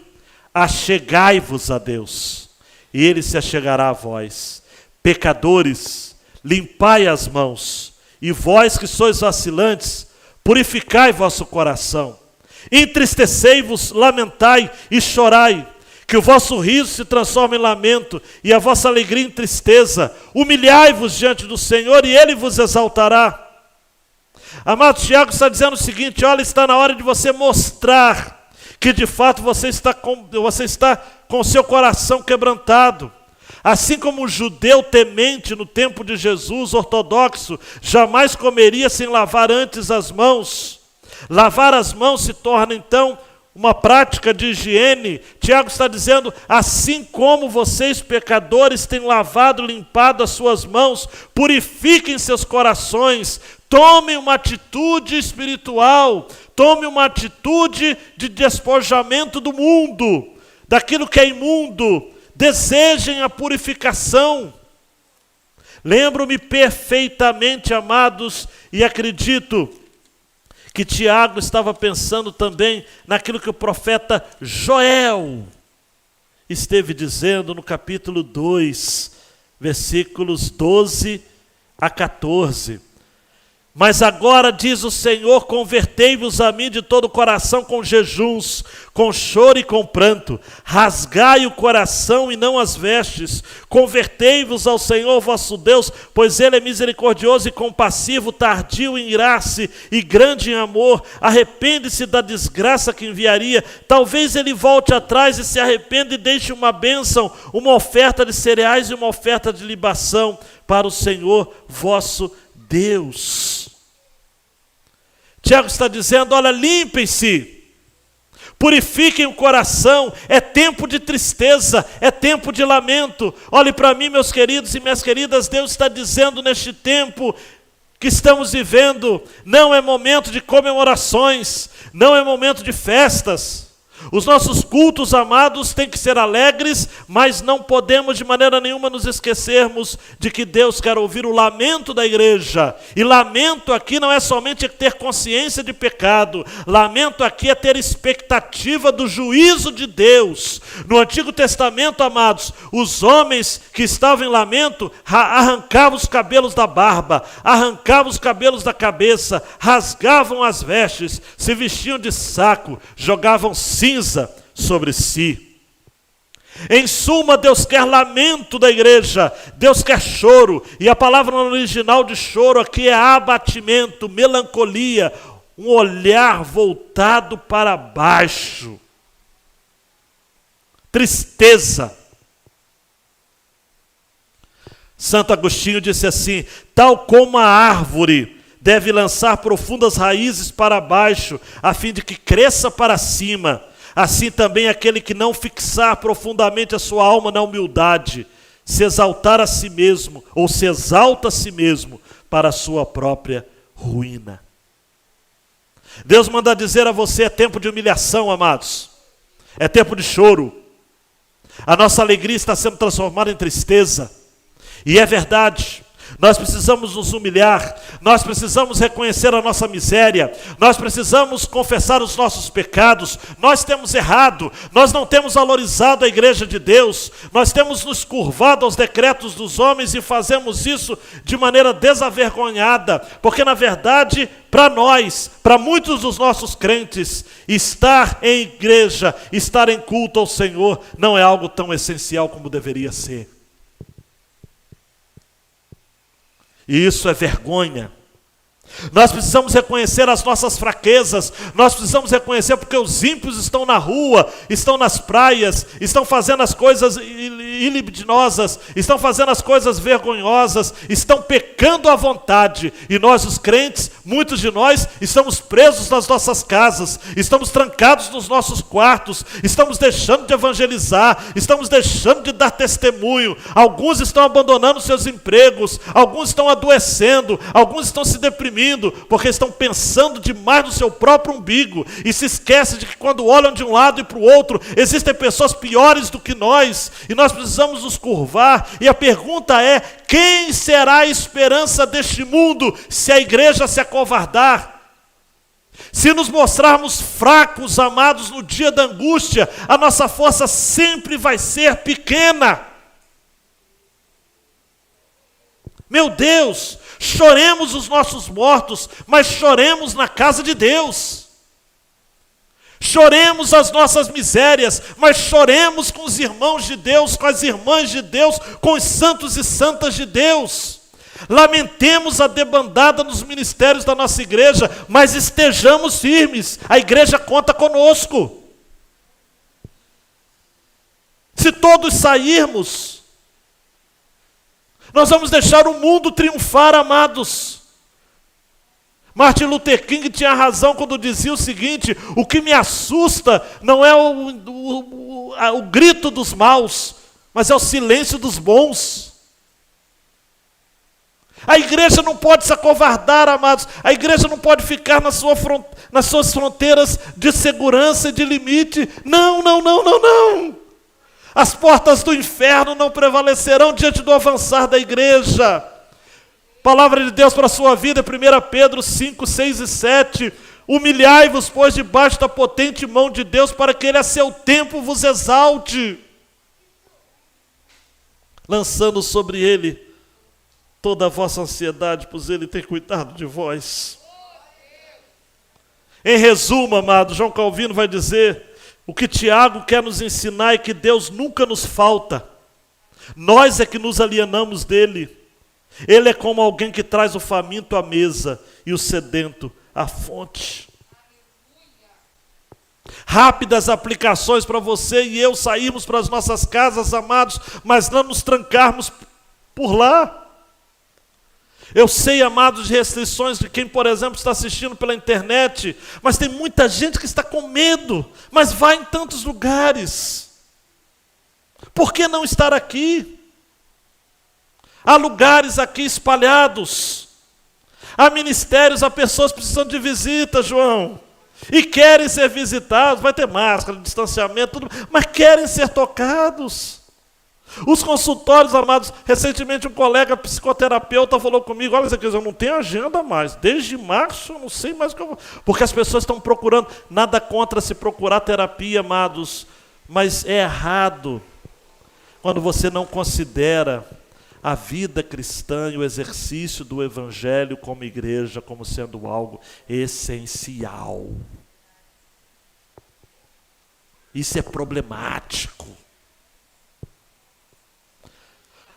achegai-vos a Deus, e Ele se achegará a vós. Pecadores, limpai as mãos, e vós que sois vacilantes, purificai vosso coração. Entristecei-vos, lamentai e chorai, que o vosso riso se transforme em lamento e a vossa alegria em tristeza. Humilhai-vos diante do Senhor e Ele vos exaltará. Amado, Tiago está dizendo o seguinte, olha, está na hora de você mostrar que de fato você está com o seu coração quebrantado. Assim como o judeu temente no tempo de Jesus, ortodoxo, jamais comeria sem lavar antes as mãos. Lavar as mãos se torna então uma prática de higiene. Tiago está dizendo, assim como vocês pecadores têm lavado, limpado as suas mãos, purifiquem seus corações, tomem uma atitude espiritual, tomem uma atitude de despojamento do mundo, daquilo que é imundo, desejem a purificação. Lembro-me perfeitamente, amados, e acredito que Tiago estava pensando também naquilo que o profeta Joel esteve dizendo no capítulo 2, versículos 12 a 14. Mas agora, diz o Senhor, convertei-vos a mim de todo o coração com jejuns, com choro e com pranto. Rasgai o coração e não as vestes. Convertei-vos ao Senhor vosso Deus, pois Ele é misericordioso e compassivo, tardio em irar-se e grande em amor. Arrepende-se da desgraça que enviaria. Talvez Ele volte atrás e se arrependa e deixe uma bênção, uma oferta de cereais e uma oferta de libação para o Senhor vosso Deus. Tiago está dizendo, olha, limpem-se, purifiquem o coração, é tempo de tristeza, é tempo de lamento. Olhe para mim, meus queridos e minhas queridas, Deus está dizendo neste tempo que estamos vivendo, não é momento de comemorações, não é momento de festas. Os nossos cultos, amados, têm que ser alegres, mas não podemos de maneira nenhuma nos esquecermos de que Deus quer ouvir o lamento da igreja. E lamento aqui não é somente ter consciência de pecado, lamento aqui é ter expectativa do juízo de Deus. No Antigo Testamento, amados, os homens que estavam em lamento arrancavam os cabelos da barba, arrancavam os cabelos da cabeça, rasgavam as vestes, se vestiam de saco, jogavam cinza sobre si. Em suma, Deus quer lamento da igreja, Deus quer choro, e a palavra no original de choro aqui é abatimento, melancolia, um olhar voltado para baixo, tristeza. Santo Agostinho disse assim, tal como a árvore deve lançar profundas raízes para baixo, a fim de que cresça para cima, assim também aquele que não fixar profundamente a sua alma na humildade, se exaltar a si mesmo, ou se exalta a si mesmo, para a sua própria ruína. Deus manda dizer a você, é tempo de humilhação, amados, é tempo de choro, a nossa alegria está sendo transformada em tristeza, e é verdade. Nós precisamos nos humilhar, nós precisamos reconhecer a nossa miséria, nós precisamos confessar os nossos pecados, nós temos errado, nós não temos valorizado a igreja de Deus, nós temos nos curvado aos decretos dos homens e fazemos isso de maneira desavergonhada, porque na verdade, para nós, para muitos dos nossos crentes, estar em igreja, estar em culto ao Senhor, não é algo tão essencial como deveria ser. E isso é vergonha. Nós precisamos reconhecer as nossas fraquezas, nós precisamos reconhecer porque os ímpios estão na rua, estão nas praias, estão fazendo as coisas ilibidinosas, estão fazendo as coisas vergonhosas, estão pecando à vontade, e nós os crentes, muitos de nós, estamos presos nas nossas casas, estamos trancados nos nossos quartos, estamos deixando de evangelizar, estamos deixando de dar testemunho, alguns estão abandonando seus empregos, alguns estão adoecendo, alguns estão se deprimindo, porque estão pensando demais no seu próprio umbigo e se esquecem de que quando olham de um lado e para o outro, existem pessoas piores do que nós e nós precisamos nos curvar. E a pergunta é: quem será a esperança deste mundo se a igreja se acovardar? Se nos mostrarmos fracos, amados, no dia da angústia, a nossa força sempre vai ser pequena. Meu Deus, choremos os nossos mortos, mas choremos na casa de Deus. Choremos as nossas misérias, mas choremos com os irmãos de Deus, com as irmãs de Deus, com os santos e santas de Deus. Lamentemos a debandada nos ministérios da nossa igreja, mas estejamos firmes, a igreja conta conosco. Se todos sairmos, nós vamos deixar o mundo triunfar, amados. Martin Luther King tinha razão quando dizia o seguinte: o que me assusta não é o grito dos maus, mas é o silêncio dos bons. A igreja não pode se acovardar, amados. A igreja não pode ficar nas suas fronteiras de segurança e de limite. Não, não, não, não, não. As portas do inferno não prevalecerão diante do avançar da igreja. Palavra de Deus para a sua vida, 1 Pedro 5, 6 e 7. Humilhai-vos, pois, debaixo da potente mão de Deus, para que Ele a seu tempo vos exalte, lançando sobre Ele toda a vossa ansiedade, pois Ele tem cuidado de vós. Em resumo, amado, João Calvino vai dizer: o que Tiago quer nos ensinar é que Deus nunca nos falta. Nós é que nos alienamos dele. Ele é como alguém que traz o faminto à mesa e o sedento à fonte. Rápidas aplicações para você e eu sairmos para as nossas casas, amados, mas não nos trancarmos por lá. Eu sei, amados, de restrições de quem, por exemplo, está assistindo pela internet, mas tem muita gente que está com medo, mas vai em tantos lugares. Por que não estar aqui? Há lugares aqui espalhados, há ministérios, há pessoas precisando de visita, João, e querem ser visitados, vai ter máscara, distanciamento, tudo, mas querem ser tocados. Os consultórios, amados, recentemente um colega psicoterapeuta falou comigo: olha, eu não tenho agenda mais, desde março eu não sei mais o que eu vou, porque as pessoas estão procurando, nada contra se procurar terapia, amados, mas é errado quando você não considera a vida cristã e o exercício do evangelho como igreja, como sendo algo essencial. Isso é problemático.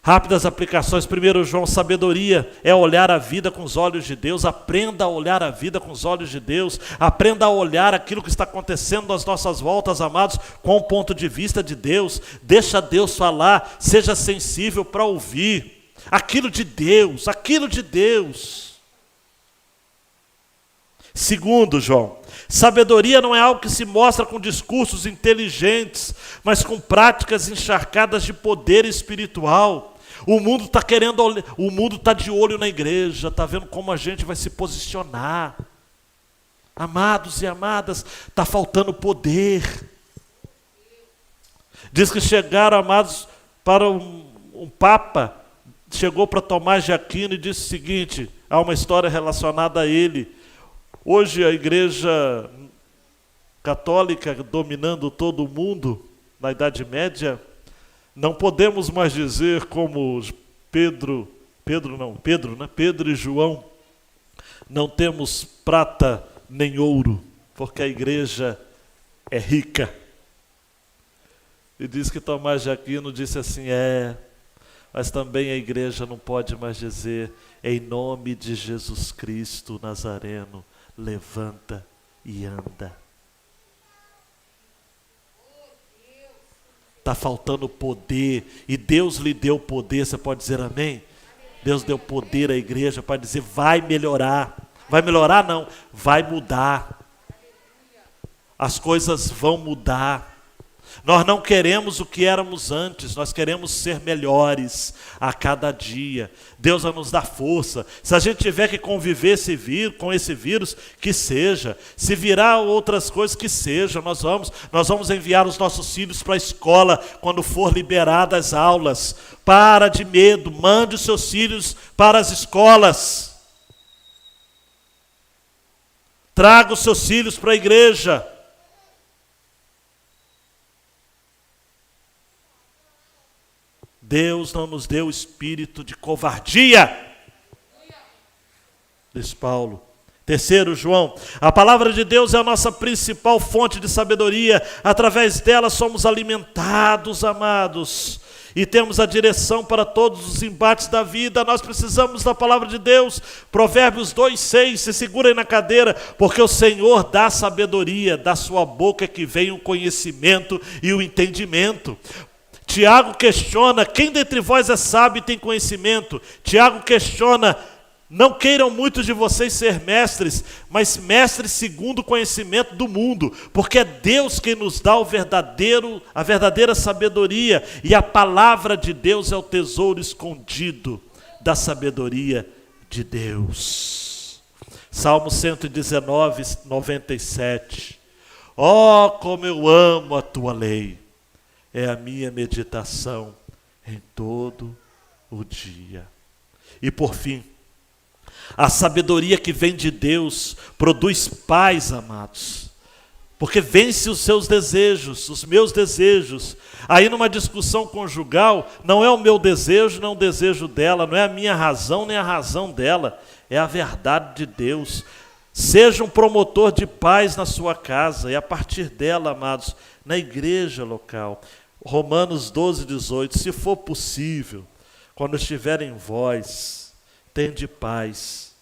Rápidas aplicações. 1 João, sabedoria é olhar a vida com os olhos de Deus. Aprenda a olhar a vida com os olhos de Deus. Aprenda a olhar aquilo que está acontecendo às nossas voltas, amados, com o ponto de vista de Deus. Deixa Deus falar, seja sensível para ouvir aquilo de Deus, aquilo de Deus. Segundo, João, sabedoria não é algo que se mostra com discursos inteligentes, mas com práticas encharcadas de poder espiritual. O mundo está o mundo está de olho na igreja, está vendo como a gente vai se posicionar. Amados e amadas, está faltando poder. Diz que chegaram, amados, para um papa, chegou para Tomás de Aquino e disse o seguinte, há uma história relacionada a ele. Hoje a igreja católica dominando todo o mundo, na Idade Média, não podemos mais dizer como Pedro e João, não temos prata nem ouro, porque a igreja é rica. E diz que Tomás de Aquino disse assim, Mas também a igreja não pode mais dizer, em nome de Jesus Cristo Nazareno, levanta e anda. Está faltando poder, e Deus lhe deu poder, você pode dizer amém? Deus deu poder à igreja para dizer, vai melhorar. Vai melhorar não, vai mudar. As coisas vão mudar. Nós não queremos o que éramos antes, nós queremos ser melhores a cada dia. Deus vai nos dar força. Se a gente tiver que conviver com esse vírus, que seja. Se virar outras coisas, que seja. Nós vamos enviar os nossos filhos para a escola quando for liberadas as aulas. Para de medo, mande os seus filhos para as escolas. Traga os seus filhos para a igreja. Deus não nos deu espírito de covardia, diz Paulo. Terceiro, João, a palavra de Deus é a nossa principal fonte de sabedoria. Através dela somos alimentados, amados, e temos a direção para todos os embates da vida. Nós precisamos da palavra de Deus. Provérbios 2:6, se segura aí na cadeira, porque o Senhor dá sabedoria, da sua boca é que vem o conhecimento e o entendimento. Tiago questiona, quem dentre vós é sábio e tem conhecimento? Tiago questiona, não queiram muitos de vocês ser mestres, mas mestres segundo o conhecimento do mundo, porque é Deus quem nos dá a verdadeira sabedoria, e a palavra de Deus é o tesouro escondido da sabedoria de Deus. Salmo 119, 97. Oh, como eu amo a tua lei! É a minha meditação em todo o dia. E por fim, a sabedoria que vem de Deus produz paz, amados. Porque vence os seus desejos, os meus desejos. Aí numa discussão conjugal, não é o meu desejo, não é o desejo dela, não é a minha razão, nem a razão dela. É a verdade de Deus. Seja um promotor de paz na sua casa, e a partir dela, amados, na igreja local. Romanos 12:18, se for possível, quando estiver em vós, tende paz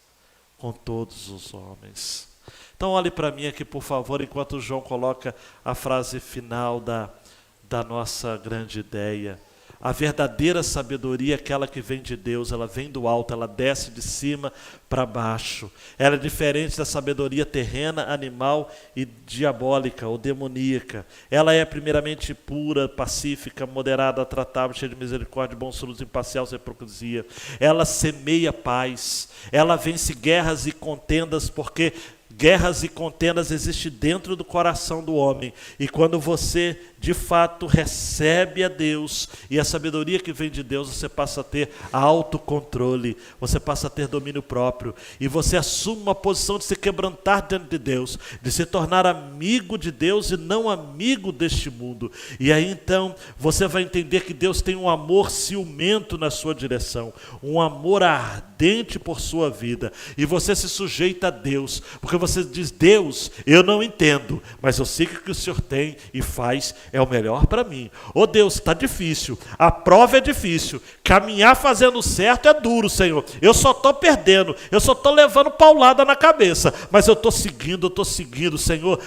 com todos os homens. Então olhe para mim aqui, por favor, enquanto o João coloca a frase final da nossa grande ideia. A verdadeira sabedoria é aquela que vem de Deus, ela vem do alto, ela desce de cima para baixo. Ela é diferente da sabedoria terrena, animal e diabólica ou demoníaca. Ela é primeiramente pura, pacífica, moderada, tratável, cheia de misericórdia, bons frutos, imparcial, sem hipocrisia. Ela semeia paz, ela vence guerras e contendas, porque guerras e contendas existem dentro do coração do homem. E quando você, de fato, recebe a Deus e a sabedoria que vem de Deus, você passa a ter autocontrole, você passa a ter domínio próprio. E você assume uma posição de se quebrantar diante de Deus, de se tornar amigo de Deus e não amigo deste mundo. E aí então, você vai entender que Deus tem um amor ciumento na sua direção, um amor ardente por sua vida. E você se sujeita a Deus, porque você diz, Deus, eu não entendo, mas eu sei que o que o Senhor tem e faz é o melhor para mim. Ô Deus, está difícil, a prova é difícil, caminhar fazendo certo é duro, Senhor. Eu só estou perdendo, eu só estou levando paulada na cabeça, mas eu estou seguindo, Senhor.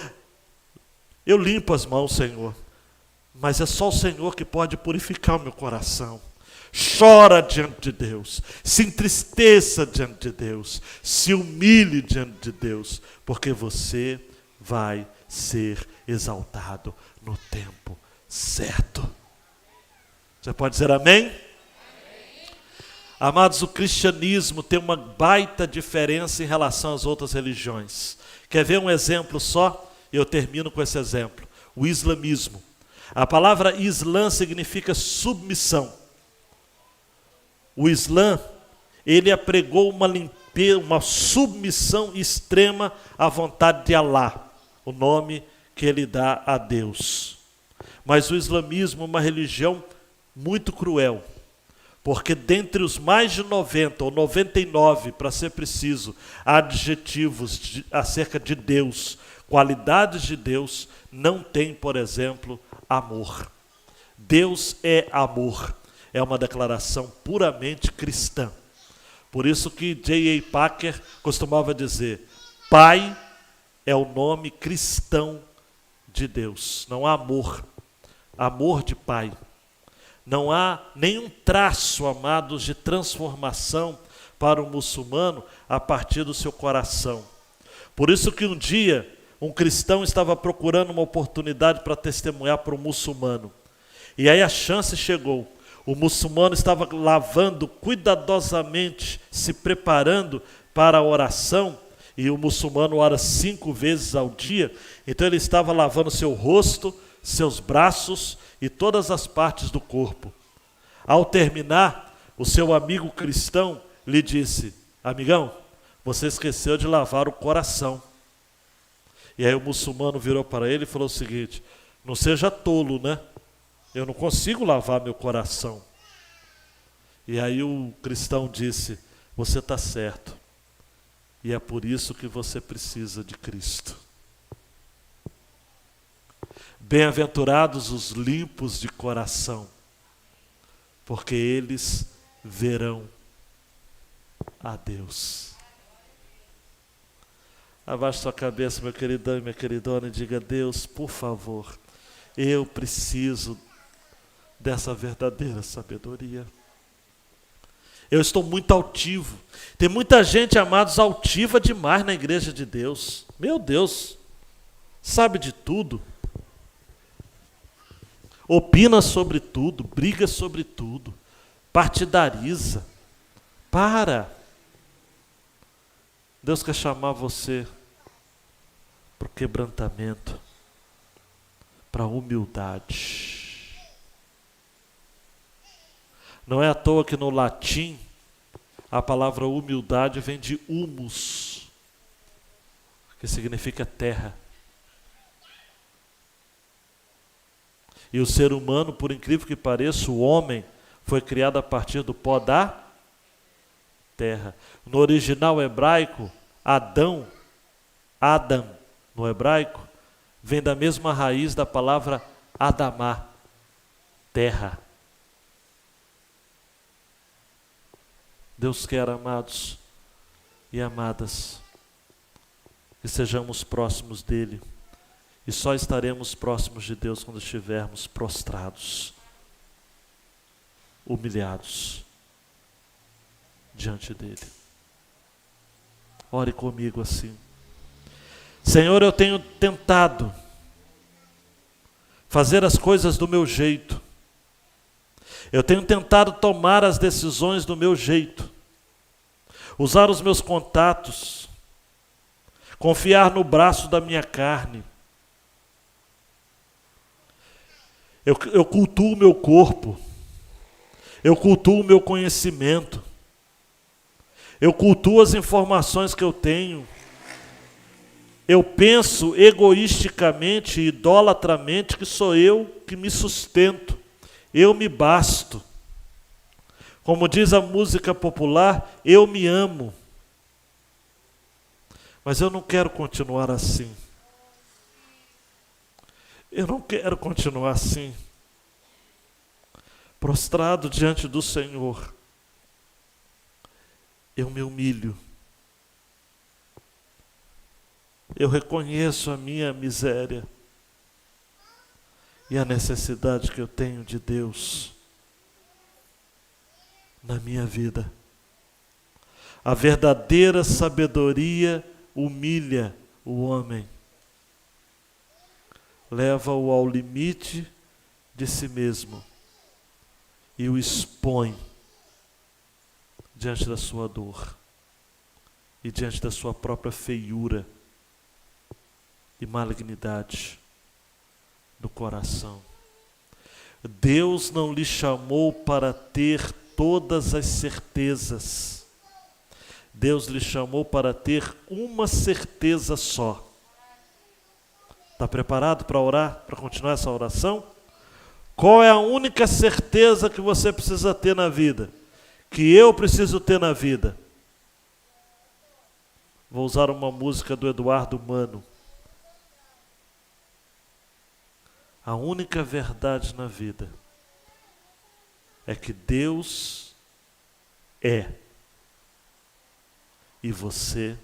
Eu limpo as mãos, Senhor, mas é só o Senhor que pode purificar o meu coração. Chora diante de Deus, se entristeça diante de Deus, se humilhe diante de Deus, porque você vai ser exaltado no tempo certo. Você pode dizer amém? Amados, o cristianismo tem uma baita diferença em relação às outras religiões. Quer ver um exemplo só? Eu termino com esse exemplo. O islamismo. A palavra Islã significa submissão. O Islã, ele apregou uma submissão extrema à vontade de Alá, o nome que ele dá a Deus. Mas o islamismo é uma religião muito cruel, porque dentre os mais de 90 ou 99, para ser preciso, adjetivos acerca de Deus, qualidades de Deus, não tem, por exemplo, amor. Deus é amor. é uma declaração puramente cristã. Por isso que J.I. Packer costumava dizer, Pai é o nome cristão de Deus. Não há amor de Pai. Não há nenhum traço, amados, de transformação para o muçulmano a partir do seu coração. Por isso que um dia um cristão estava procurando uma oportunidade para testemunhar para um muçulmano. E aí a chance chegou. O muçulmano estava lavando cuidadosamente, se preparando para a oração, e o muçulmano ora 5 vezes ao dia, então ele estava lavando seu rosto, seus braços e todas as partes do corpo. Ao terminar, o seu amigo cristão lhe disse, amigão, você esqueceu de lavar o coração. E aí o muçulmano virou para ele e falou o seguinte, não seja tolo, né? Eu não consigo lavar meu coração. E aí o cristão disse, você está certo. E é por isso que você precisa de Cristo. Bem-aventurados os limpos de coração, porque eles verão a Deus. Abaixe sua cabeça, meu queridão e minha queridona, e diga, Deus, por favor, eu preciso dessa verdadeira sabedoria. Eu estou muito altivo. Tem muita gente, amados, altiva demais na igreja de Deus. Meu Deus, sabe de tudo. Opina sobre tudo, briga sobre tudo, partidariza. Para. Deus quer chamar você para o quebrantamento, para a humildade. Não é à toa que no latim a palavra humildade vem de humus, que significa terra. E o ser humano, por incrível que pareça, o homem foi criado a partir do pó da terra. No original hebraico, Adam, no hebraico, vem da mesma raiz da palavra Adamá, terra. Deus quer, amados e amadas, que sejamos próximos dEle. E só estaremos próximos de Deus quando estivermos prostrados, humilhados diante dEle. Ore comigo assim. Senhor, eu tenho tentado fazer as coisas do meu jeito. Eu tenho tentado tomar as decisões do meu jeito, usar os meus contatos, confiar no braço da minha carne. Eu cultuo o meu corpo, eu cultuo o meu conhecimento, eu cultuo as informações que eu tenho. Eu penso egoisticamente e idolatramente que sou eu que me sustento. Eu me basto. Como diz a música popular, eu me amo. Mas eu não quero continuar assim. Eu não quero continuar assim. Prostrado diante do Senhor. Eu me humilho. Eu reconheço a minha miséria e a necessidade que eu tenho de Deus na minha vida. A verdadeira sabedoria humilha o homem, leva-o ao limite de si mesmo e o expõe diante da sua dor e diante da sua própria feiura e malignidade do coração. Deus não lhe chamou para ter todas as certezas. Deus lhe chamou para ter uma certeza só. Está preparado para orar, para continuar essa oração? Qual é a única certeza que você precisa ter na vida? Que eu preciso ter na vida? Vou usar uma música do Eduardo Mano. A única verdade na vida é que Deus é e você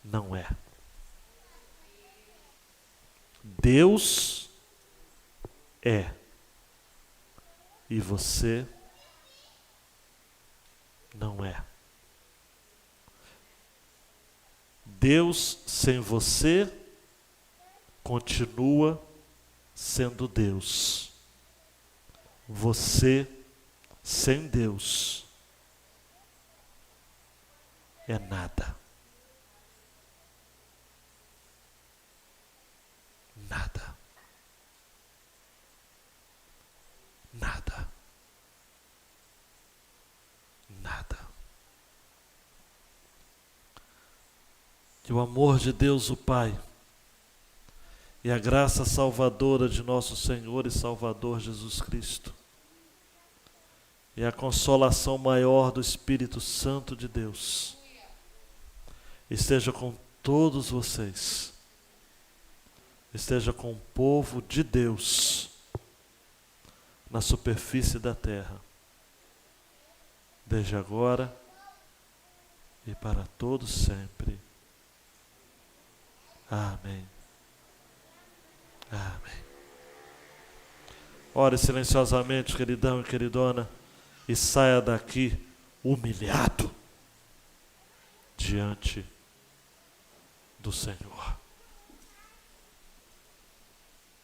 não é. Deus é e você não é. Deus sem você continua sendo Deus. Você sem Deus é nada. Nada. Nada. Nada. Que o amor de Deus o Pai e a graça salvadora de nosso Senhor e Salvador Jesus Cristo e a consolação maior do Espírito Santo de Deus esteja com todos vocês, esteja com o povo de Deus na superfície da terra, desde agora e para todos sempre. Amém. Amém. Ore silenciosamente, queridão e queridona, e saia daqui humilhado diante do Senhor.